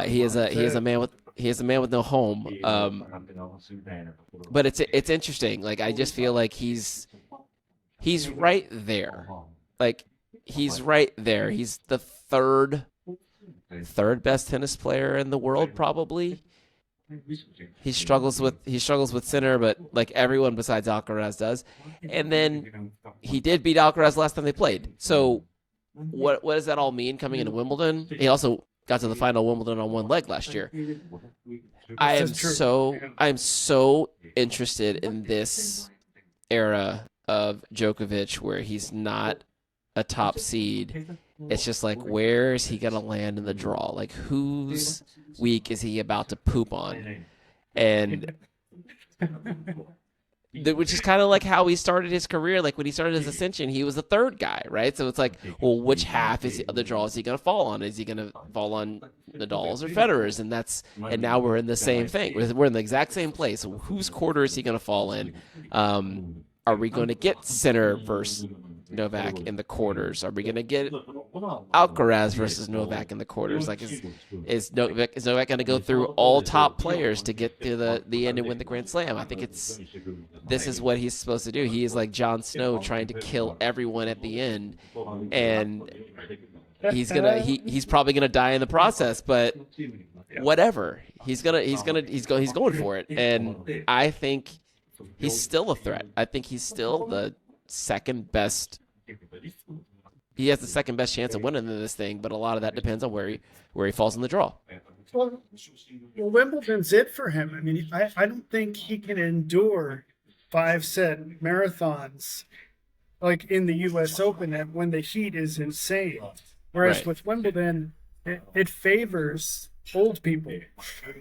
he is a man with no home. But it's interesting. Like I just feel like he's right there. Like he's right there. He's the third best tennis player in the world, probably. He struggles with Sinner, but like everyone besides Alcaraz does. And then he did beat Alcaraz last time they played. So what does that all mean coming into Wimbledon? He also got to the final Wimbledon on one leg last year. I am so interested in this era of Djokovic where he's not a top seed. It's just like, where is he going to land in the draw? Like, whose week is he about to poop on? And which is kind of like how he started his career. Like, when he started his ascension, he was the third guy, right? So it's like, well, which half of the draw is he going to fall on? Is he going to fall on Nadal's or Federer's? And now we're in the same thing. We're in the exact same place. So whose quarter is he going to fall in? Are we going to get Sinner versus Novak in the quarters? Are we going to get Alcaraz versus Novak in the quarters? Like, is Novak going to go through all top players to get to the end and win the Grand Slam? I think this is what he's supposed to do. He is like Jon Snow trying to kill everyone at the end, and he's probably gonna die in the process. But whatever, he's going for it, and I think he's still a threat. I think he's still the second best. He has the second best chance of winning this thing, but a lot of that depends on where he falls in the draw. Well, Wimbledon's it for him. I mean, I don't think he can endure 5-set marathons like in the U.S. Open, when the heat is insane. Whereas Right. with Wimbledon, it favors old people.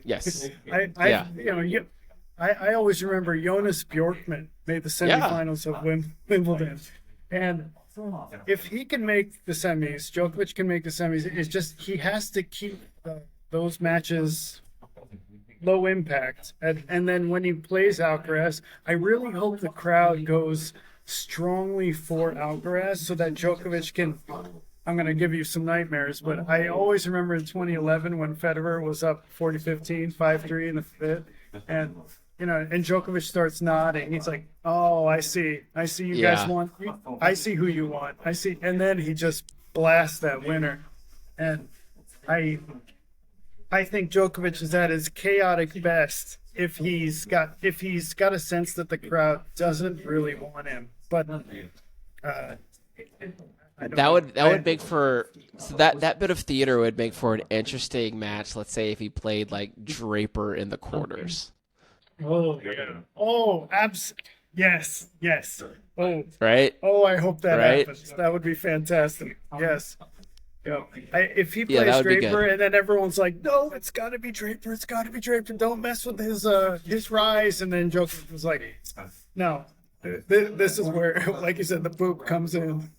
Yes. I Yeah. I always remember Jonas Bjorkman made the Yeah. semifinals of Wimbledon, and if he can make the semis, Djokovic can make the semis. It's just he has to keep those matches low impact, and then when he plays Alcaraz, I really hope the crowd goes strongly for Alcaraz so that Djokovic can. I'm going to give you some nightmares, but I always remember in 2011 when Federer was up 40-15, 5-3 in the fifth, and and Djokovic starts nodding. He's like, "Oh, I see you guys want. I see who you want. I see," and then he just blasts that winner, and I think Djokovic is at his chaotic best if he's got a sense that the crowd doesn't really want him, but. That would make for that bit of theater would make for an interesting match. Let's say if he played like Draper in the quarters. Oh yeah. Oh, yes. Oh, right. Oh, I hope that right? happens. That would be fantastic. Yes. Yeah. If he Yeah, plays that would be Draper good. and then everyone's like, "No, it's got to be Draper. It's got to be Draper. Don't mess with his rise." And then Djokovic was like, "No, this is where, like you said, the boop comes in."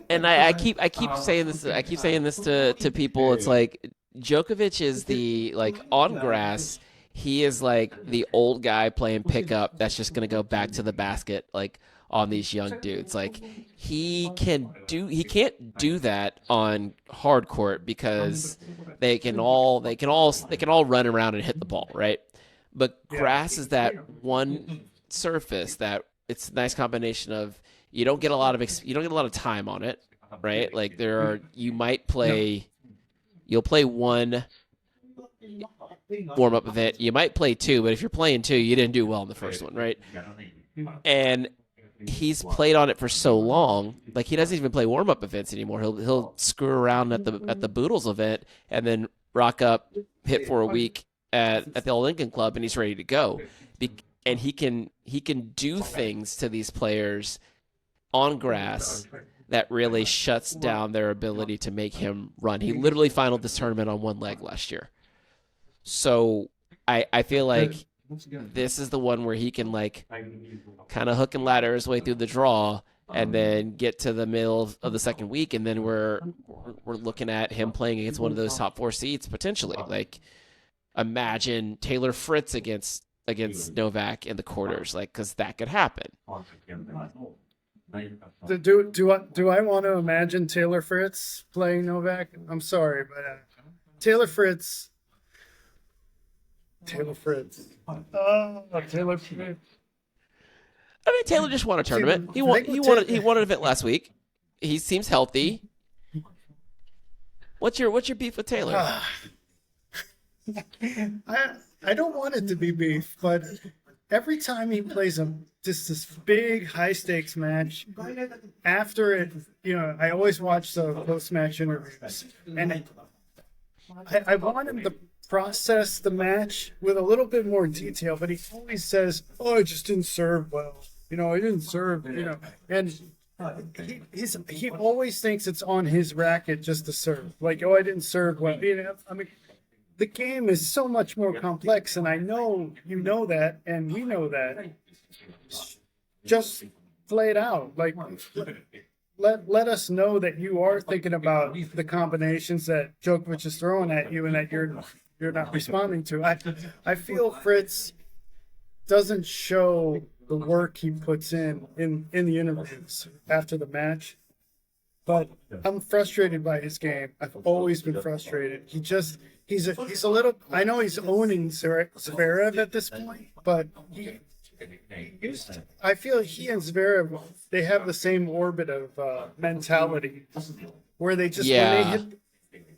And I keep saying this. I keep saying this to people. It's like Djokovic is the like on grass. He is like the old guy playing pickup that's just gonna go back to the basket like on these young dudes. Like he can't do that on hard court because they can all run around and hit the ball, right? But grass is that one surface that it's a nice combination of you don't get a lot of time on it, right? Like you'll play one warm up event. You might play two, but if you're playing two, you didn't do well in the first one, right? And he's played on it for so long, like he doesn't even play warm up events anymore. He'll screw around at the Boodles event and then rock up, hit for a week at the Old Lincoln Club, and he's ready to go. And he can do things to these players on grass that really shuts down their ability to make him run. He literally finaled this tournament on one leg last year. So I feel like this is the one where he can like kind of hook and ladder his way through the draw and then get to the middle of the second week, and then we're looking at him playing against one of those top four seeds potentially. Like imagine Taylor Fritz against Novak in the quarters, like because that could happen. Do I want to imagine Taylor Fritz playing Novak? I'm sorry, but Taylor Fritz. Oh, Taylor Fritz. I mean, Taylor just won a tournament. He won an event last week. He seems healthy. What's your beef with Taylor? I don't want it to be beef, but every time he plays this big high stakes match, after it, I always watch the post match interviews, and I want him to process the match with a little bit more detail, but he always says, "Oh, I just didn't serve well. I didn't serve. And he always thinks it's on his racket just to serve. Like, oh, I didn't serve well. I mean, the game is so much more complex, and I know you know that, and we know that. Just play it out. Like, let us know that you are thinking about the combinations that Djokovic is throwing at you, and that you're not responding to. I feel Fritz doesn't show the work he puts in the interviews after the match. But I'm frustrated by his game. I've always been frustrated. He's a little. I know he's owning Zverev at this point, but I feel he and Zverev, they have the same orbit of mentality, where they just when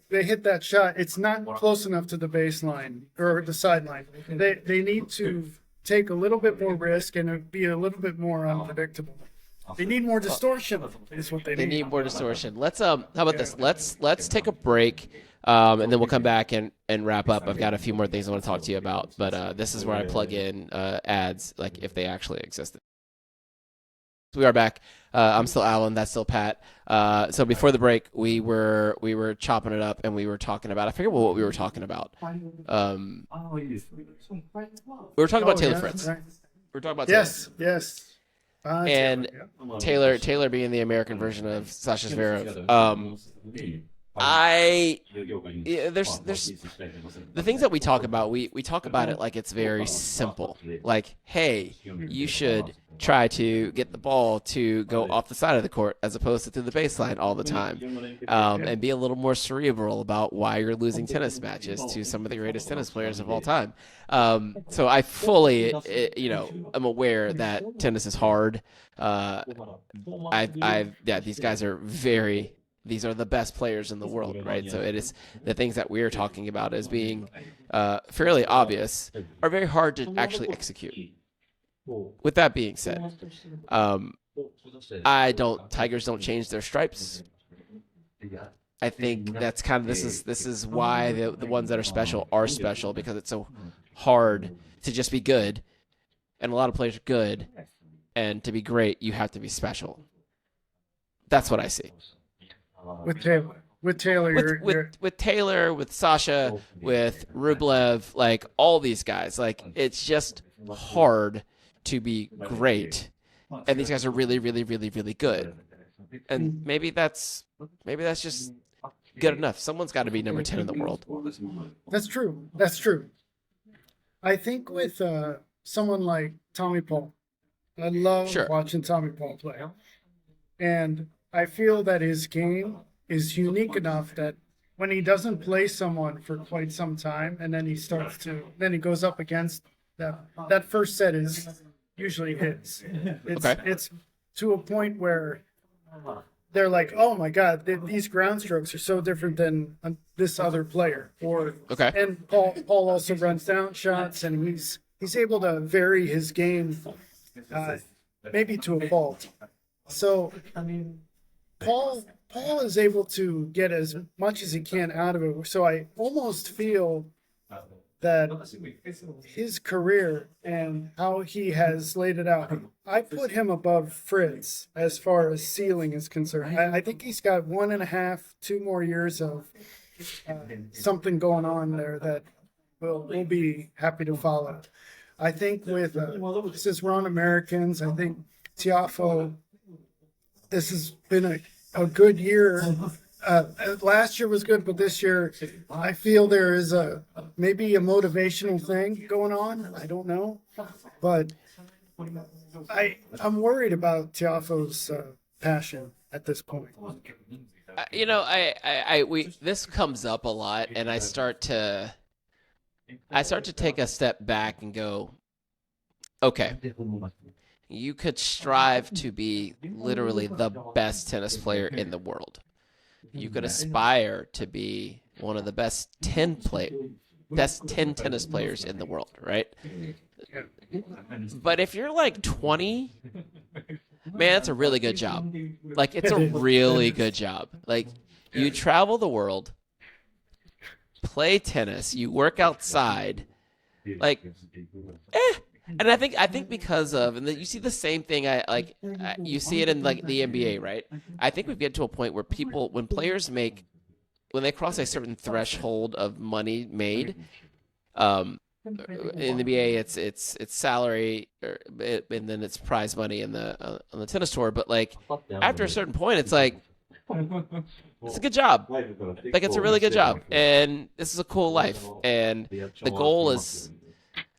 they hit that shot, it's not close enough to the baseline or the sideline. They need to take a little bit more risk and be a little bit more unpredictable. They need more distortion. Is what they need. They need more distortion. Let's how about this? Let's take a break, and then we'll come back and wrap up. I've got a few more things I want to talk to you about, but this is where I plug in ads, like if they actually exist. We are back. I'm still Alan. That's still Pat. So before the break, we were chopping it up, and we were talking about. I forget what we were talking about. We were talking about Taylor Fritz. Right. We were talking about Taylor. Yes. And Taylor, Taylor being the American version of Sasha Zverev. There's the things that we talk about. We talk about it like it's very simple. Like, hey, you should try to get the ball to go off the side of the court as opposed to through the baseline all the time, and be a little more cerebral about why you're losing tennis matches to some of the greatest tennis players of all time. So I fully, am aware that tennis is hard. These guys are these are the best players in the world, right? So it is the things that we're talking about as being fairly obvious are very hard to actually execute. With that being said, Tigers don't change their stripes. I think that's kind of this is why the ones that are special because it's so hard to just be good, and a lot of players are good, and to be great you have to be special. That's what I see. With Taylor, with Taylor, with Sasha, with Rublev, like all these guys, like it's just hard to be great, and these guys are really, really, really, really good, and maybe that's just good enough. Someone's got to be number 10 in the world. That's true. I think with someone like Tommy Paul, I love watching Tommy Paul play, and I feel that his game is unique enough that when he doesn't play someone for quite some time, and then he goes up against that first set is usually his. It's to a point where they're like, oh my God, these ground strokes are so different than this other player. And Paul also runs down shots, and he's able to vary his game, maybe to a fault. So Paul is able to get as much as he can out of it. So I almost feel that his career and how he has laid it out, I put him above Fritz as far as ceiling is concerned. I think he's got 1.5, 2 more years of something going on there that we'll be happy to follow. I think with, since we're on Americans, I think Tiafoe, this has been a good year. Last year was good, but this year I feel there is maybe a motivational thing going on. I don't know, but I'm worried about Tiafoe's passion at this point. This comes up a lot, and I start to take a step back and go, okay, you could strive to be literally the best tennis player in the world. You could aspire to be one of the best 10 tennis players in the world, right? But if you're like 20, man, that's a really good job. Like, it's a really good job. Like, you travel the world, play tennis, you work outside, like, And I think because of, and you see the same thing, you see it in like the NBA, right? I think we get to a point where when they cross a certain threshold of money made, in the NBA it's salary, and then it's prize money on the tennis tour. But like after a certain point, it's like it's a good job, like it's a really good job, and this is a cool life, and the goal is,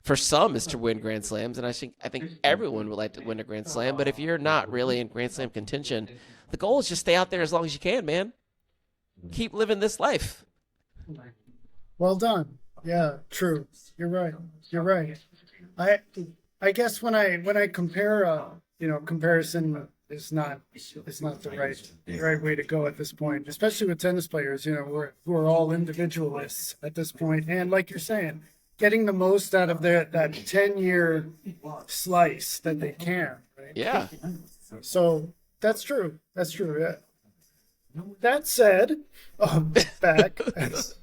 for some, is to win Grand Slams, and I think everyone would like to win a Grand Slam. But if you're not really in Grand Slam contention, the goal is just stay out there as long as you can, man. Keep living this life. Well done. Yeah, true. You're right. I guess when I compare, comparison is not the right way to go at this point, especially with tennis players, who are all individualists at this point, and like you're saying, getting the most out of that 10-year slice that they can, right? Yeah. So that's true. Yeah. That said, that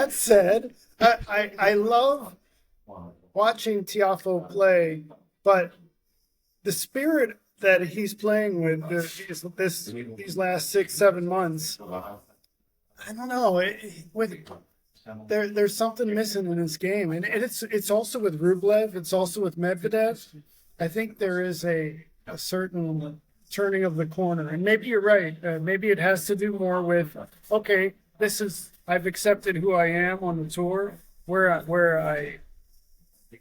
said, I love watching Tiafoe play, but the spirit that he's playing with these last 6-7 months, I don't know. There's something missing in his game, and it's also with Rublev. It's also with Medvedev. I think there is a certain turning of the corner, and maybe you're right. Maybe it has to do more with I've accepted who I am on the tour,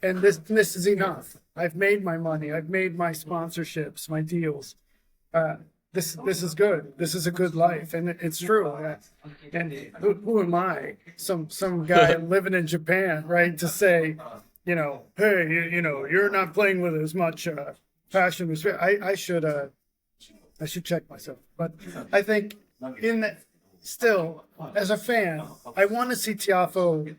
and this is enough. I've made my money. I've made my sponsorships, my deals. This is good. This is a good life, and it's true. And who am I? Some guy living in Japan, right? To say, hey, you're not playing with as much passion. I should check myself. But I think still, as a fan, I want to see Tiafoe,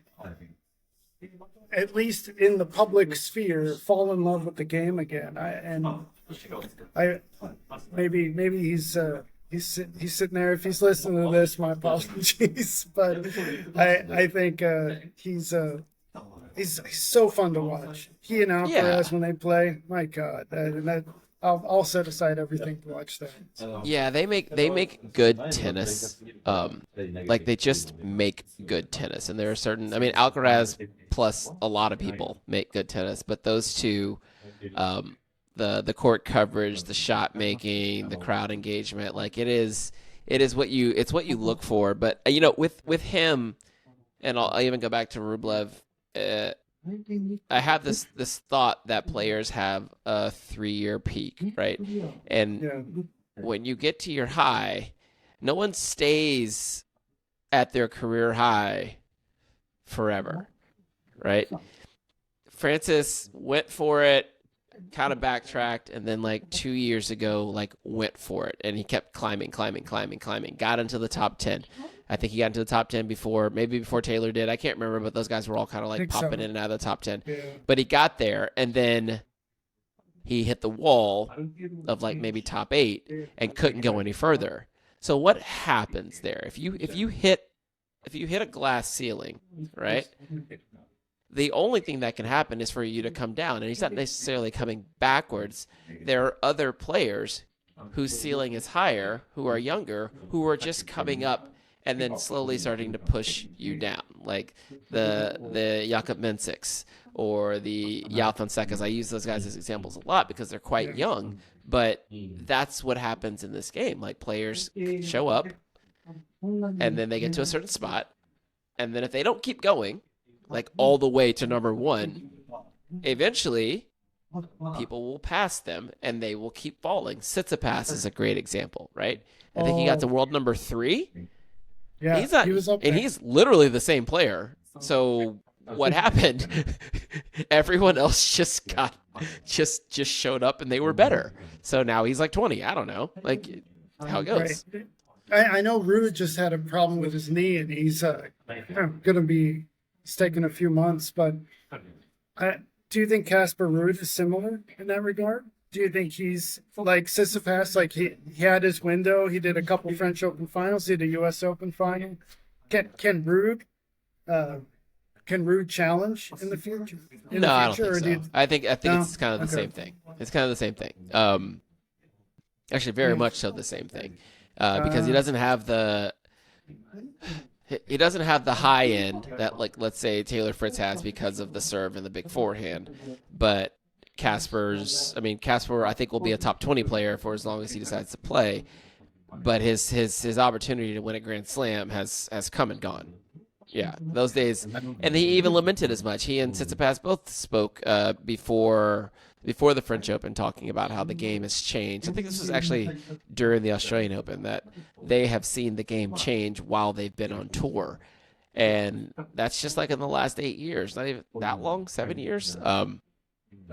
at least in the public sphere, fall in love with the game again. Maybe he's sitting there. If he's listening to this, my apologies. But I think he's so fun to watch. He and Alcaraz when they play, my God, I'll set aside everything to watch that. Yeah, they make good tennis. Like they just make good tennis, and there are certain. I mean, Alcaraz plus a lot of people make good tennis, but those two, the court coverage, the shot making, the crowd engagement, like it is what you look for. But with him, and I'll even go back to Rublev. I have this thought that players have a 3-year peak, right? And when you get to your high, no one stays at their career high forever, right? Francis went for it, kind of backtracked, and then like 2 years ago, went for it, and he kept climbing, got into the top 10. I think he got into the top 10 before Taylor did. I can't remember, but those guys were all kind of popping in and out of the top 10. Yeah. But he got there, and then he hit the wall of maybe top 8 and couldn't go any further. So what happens there? If you hit a glass ceiling, right? The only thing that can happen is for you to come down, and he's not necessarily coming backwards. There are other players whose ceiling is higher, who are younger, who are just coming up and then slowly starting to push you down, like the Jakub Mensiks or the Yao Fonsecas. I use those guys as examples a lot because they're quite young, but that's what happens in this game. Like players show up, and then they get to a certain spot, and then if they don't keep going, all the way to number 1, eventually people will pass them, and they will keep falling. Tsitsipas is a great example, right? I think he got to world number 3. Yeah, he's not, he was up there. And he's literally the same player. So what happened? Everyone else just showed up, and they were better. So now he's 20. I don't know, how it goes. Right. I know Ruud just had a problem with his knee, and he's gonna be. It's taken a few months, but do you think Casper Ruud is similar in that regard? Do you think he's like Tsitsipas? He had his window. He did a couple French Open finals. He did a U.S. Open final. Can Ruud challenge in the future? No, I don't think so. I think it's kind of the same thing. It's kind of the same thing. Actually, very much so the same thing, because he doesn't have the. He doesn't have the high end that, let's say Taylor Fritz has because of the serve and the big forehand. But Casper, I think will be a top 20 player for as long as he decides to play. But his opportunity to win a Grand Slam has come and gone. Yeah, those days. And he even lamented as much. He and Tsitsipas both spoke before the French Open, talking about how the game has changed. I think this was actually during the Australian Open, that they have seen the game change while they've been on tour. And that's just in the last 8 years, not even that long, 7 years. But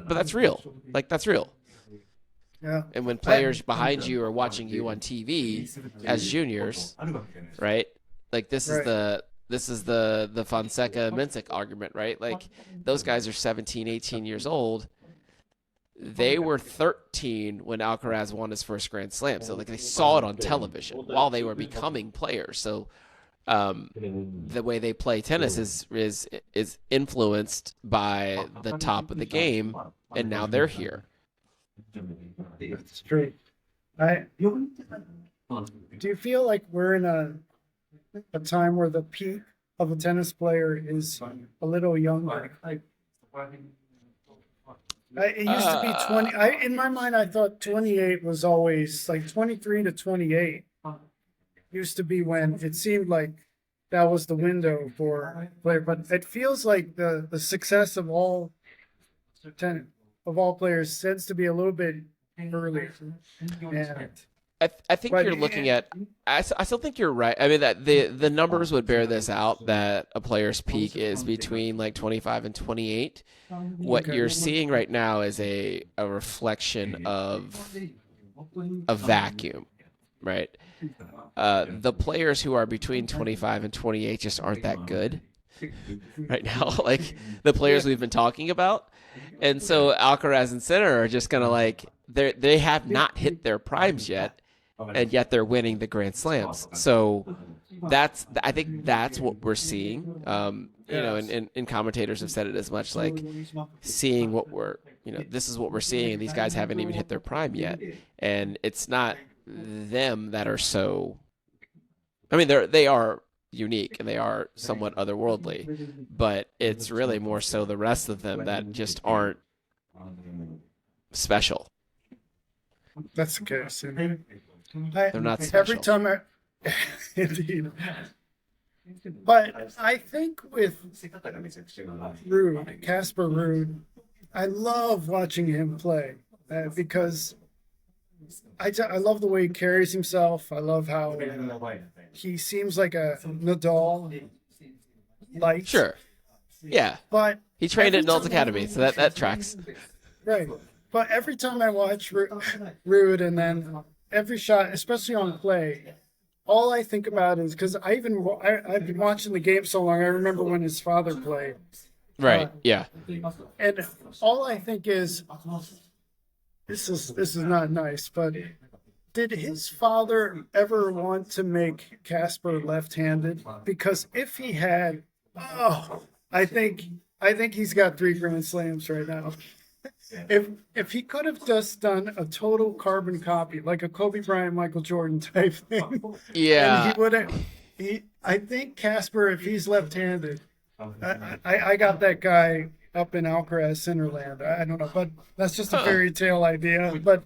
that's real. That's real. Yeah. And when players behind you are watching you on TV as juniors, right? This is the Fonseca Mensic argument, right? Those guys are 17, 18 years old. They were 13 when Alcaraz won his first Grand Slam. So they saw it on television while they were becoming players. So the way they play tennis is influenced by the top of the game, and now they're here. It's true. I do you feel like we're in a time where the peak of a tennis player is a little younger? It used to be 20. In my mind, I thought 28 was always like 23 to 28 used to be when it seemed like that was the window for player. But it feels like the success of all players tends to be a little bit early. And I think you're looking at. I still think you're right. I mean that the numbers would bear this out that a player's peak is between like 25 and 28. What you're seeing right now is a reflection of a vacuum, right? The players who are between 25 and 28 just aren't that good right now. Like the players we've been talking about, and so Alcaraz and Sinner are just gonna like they have not hit their primes yet. And yet they're winning the Grand Slams. So I think that's what we're seeing. You know, and commentators have said it as much, like seeing what this is what we're seeing, and these guys haven't even hit their prime yet. And it's not them that are so. I mean, they are unique and they are somewhat otherworldly, but it's really more so the rest of them that just aren't special. That's the case. They're not special. Every time indeed. But I think with Casper Ruud, I love watching him play because I love the way he carries himself. I love how he seems like a Nadal light. Sure. Yeah. But he trained at Nol's Academy, so that tracks. Right. But every time I watch Ruud and then every shot, especially on clay, all I think about is because I've been watching the game so long. I remember when his father played. Right. Yeah. And all I think is, this is not nice. But did his father ever want to make Casper left-handed? Because if he had, I think he's got 3 Grand Slams right now. If he could have just done a total carbon copy, like a Kobe Bryant, Michael Jordan type thing, yeah, he would have. I think Casper, if he's left-handed, I got that guy up in Alcaraz Sinner land. I don't know, but that's just a fairy tale idea. But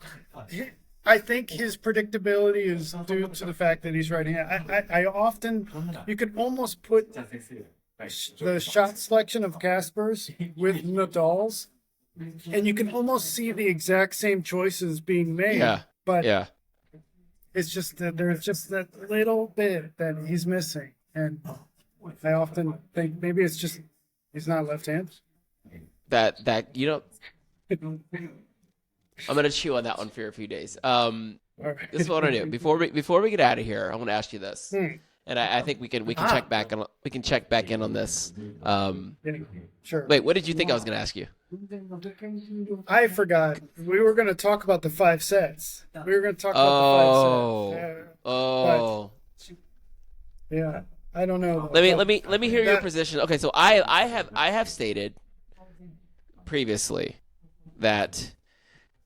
I think his predictability is due to the fact that he's right-handed. I often, you could almost put the shot selection of Casper's with Nadal's. And you can almost see the exact same choices being made. Yeah. But it's just that there's just that little bit that he's missing. And I often think maybe it's just he's not left-handed. That I'm gonna chew on that one for a few days. This is what I do. Before we get out of here, I want to ask you this. And I think we can check back in on this. Sure. Wait, what did you think I was going to ask you? I forgot. We were going to talk about the 5 sets. We were going to talk about the 5 sets. Yeah. I don't know. Let me hear your position. Okay, so I have stated previously that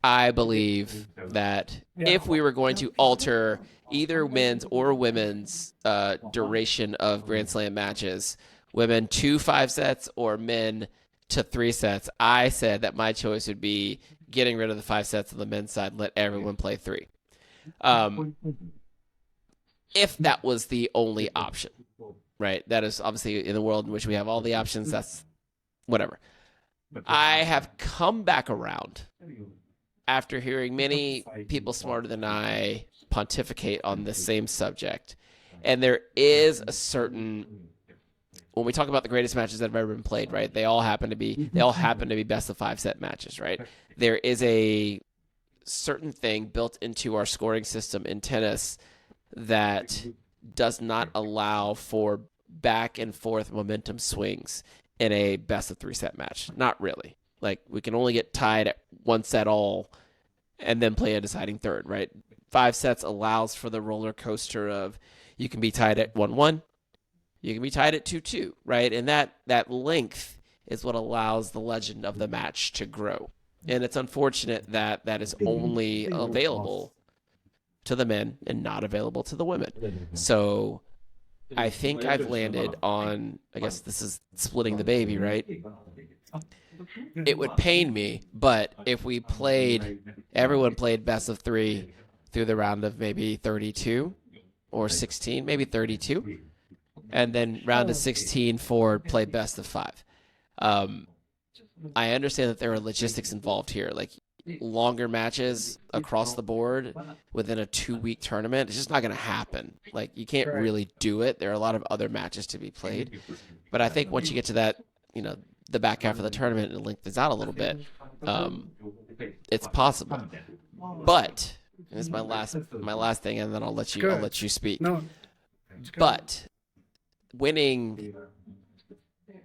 I believe that if we were going to alter either men's or women's duration of Grand Slam matches, women to 5 sets or men to 3 sets, I said that my choice would be getting rid of the 5 sets on the men's side and let everyone play 3. If that was the only option, right? That is obviously in the world in which we have all the options, that's whatever. I have come back around after hearing many people smarter than I pontificate on the same subject. And there is a certain, when we talk about the greatest matches that have ever been played, right? They all happen to be best of 5 set matches, right? There is a certain thing built into our scoring system in tennis that does not allow for back and forth momentum swings in a best of 3 set match. Not really. Like, we can only get tied at 1 set all and then play a deciding third, right? 5 sets allows for the roller coaster of you can be tied at 1-1, you can be tied at 2-2, right? And that length is what allows the legend of the match to grow. And it's unfortunate that that is only available to the men and not available to the women. So I think I've landed on, I guess this is splitting the baby, right? It would pain me, but if we played, everyone played best of 3 through the round of maybe 32 or 16, maybe 32, and then round of 16 forward play best of 5. I understand that there are logistics involved here, like longer matches across the board within a 2-week tournament. It's just not going to happen. Like, you can't really do it. There are a lot of other matches to be played. But I think once you get to that, the back half of the tournament and lengthens out a little bit, it's possible. But this is my last thing, and then I'll let you speak. No. But winning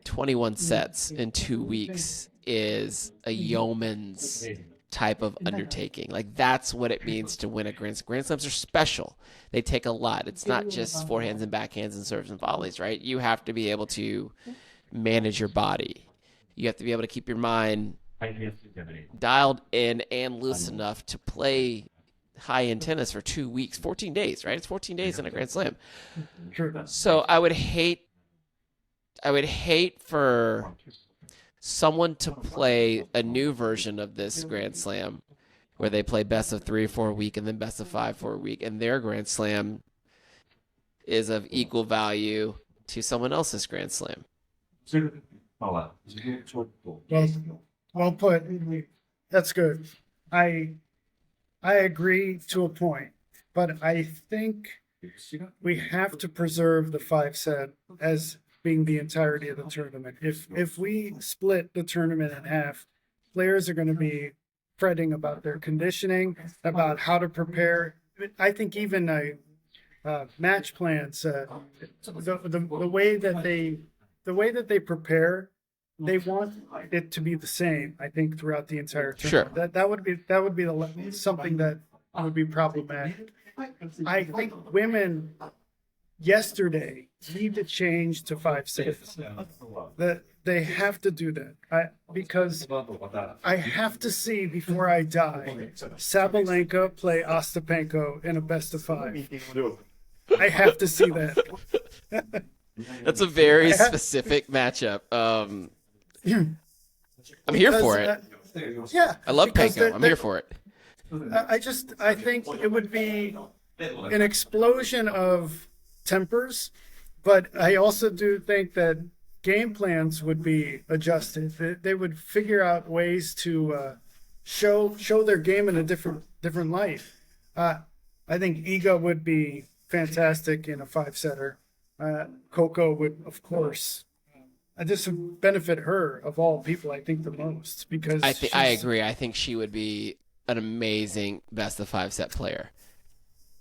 21 sets in 2 weeks is a yeoman's type of undertaking. Like, that's what it means to win a Grand Slam. Grand Slams are special. They take a lot. It's not just forehands and backhands and serves and volleys, right? You have to be able to manage your body. You have to be able to keep your mind dialed in and loose enough to play high-end tennis for 2 weeks, 14 days, right? It's 14 days in a Grand Slam. So I would hate for someone to play a new version of this Grand Slam where they play best of 3 for a week and then best of 5 for a week, and their Grand Slam is of equal value to someone else's Grand Slam. Well put. That's good. I agree to a point, but I think we have to preserve the 5-set as being the entirety of the tournament. If we split the tournament in half, players are going to be fretting about their conditioning, about how to prepare. I think even match plans, the way that they prepare, they want it to be the same. I think throughout the entire tournament. Sure. That would be something that would be problematic. I think women yesterday need to change to 5-6. That they have to do that. Because I have to see before I die Sabalenka play Ostapenko in a best of 5. I have to see that. That's a very specific matchup. I'm here for it. Yeah, I love Penko. I'm here for it. I think it would be an explosion of tempers, but I also do think that game plans would be adjusted. They would figure out ways to show their game in a different light. I think Iga would be fantastic in a 5-setter. Coco would, of course. This would benefit her of all people, I think, the most, because I agree. I think she would be an amazing best of 5-set player.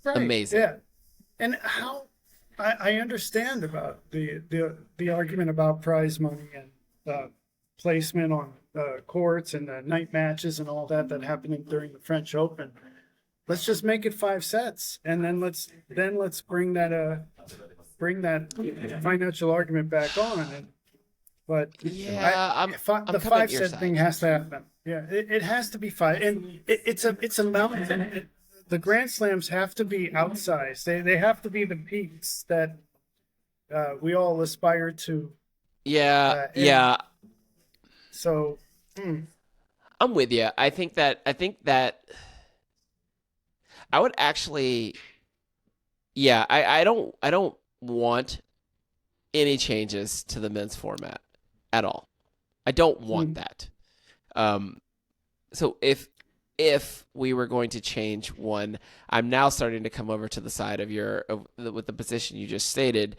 Right, amazing. Yeah, and how I understand about the argument about prize money and placement on courts and the night matches and all that happened during the French Open. Let's just make it 5 sets, and then let's bring that financial argument back on. But yeah, the 5-set thing has to happen. Yeah, it has to be 5, and it's a mountain. The Grand Slams have to be outsized. They have to be the peaks that we all aspire to. Yeah, yeah. So, I'm with you. I think that I would actually. Yeah, I don't want any changes to the men's format at all. I don't want that. So if we were going to change one, I'm now starting to come over to the side of with the position you just stated.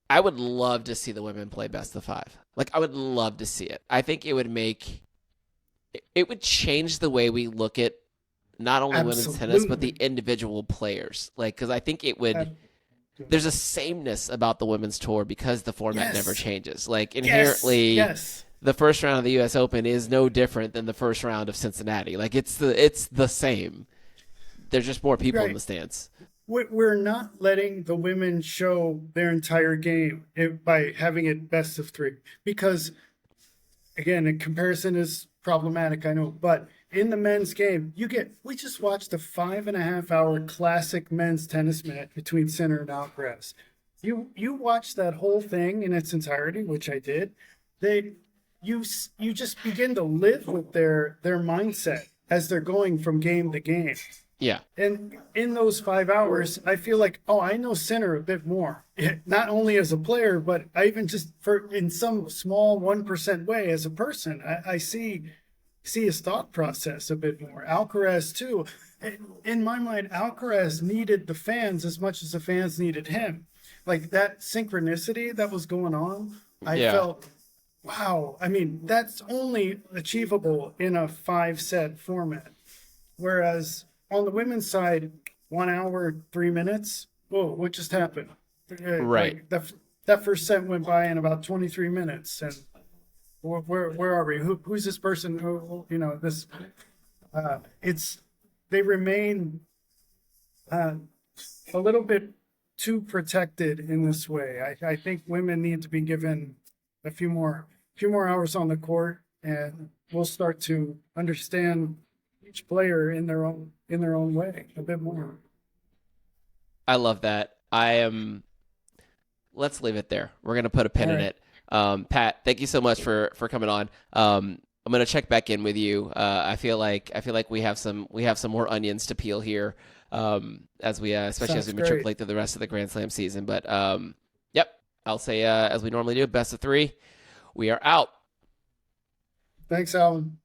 I would love to see the women play best of 5. Like, I would love to see it. I think it would change the way we look at not only women's tennis, but the individual players. Like, because I think it would. There's a sameness about the women's tour because the format never changes. Like, inherently, the first round of the U.S. Open is no different than the first round of Cincinnati. Like, it's the same. There's just more people in the stands. We're not letting the women show their entire game by having it best of 3 because, again, a comparison is problematic, I know, but in the men's game, we just watched a 5.5 hour classic men's tennis match between Sinner and Alcaraz. You watch that whole thing in its entirety, which I did. You just begin to live with their mindset as they're going from game to game. Yeah. And in those 5 hours, I feel like, oh, I know Sinner a bit more, not only as a player, but I even just in some small 1% way as a person, I see his thought process a bit more. Alcaraz too. In my mind, Alcaraz needed the fans as much as the fans needed him. Like that synchronicity that was going on, I felt, wow. I mean, that's only achievable in a 5-set format. Whereas on the women's side, 1 hour, 3 minutes. Whoa, what just happened? Right. Like that first set went by in about 23 minutes. And where are we? Who's this person? This. They remain a little bit too protected in this way. I think women need to be given a few more hours on the court, and we'll start to understand each player in their own way a bit more. I love that. Let's leave it there. We're gonna put a pin in it. Pat, thank you so much for coming on. I'm gonna check back in with you. I feel like we have some more onions to peel here, as we especially as we matriculate through the rest of the Grand Slam season. But yep, I'll say as we normally do, best of 3. We are out. Thanks, Alvin.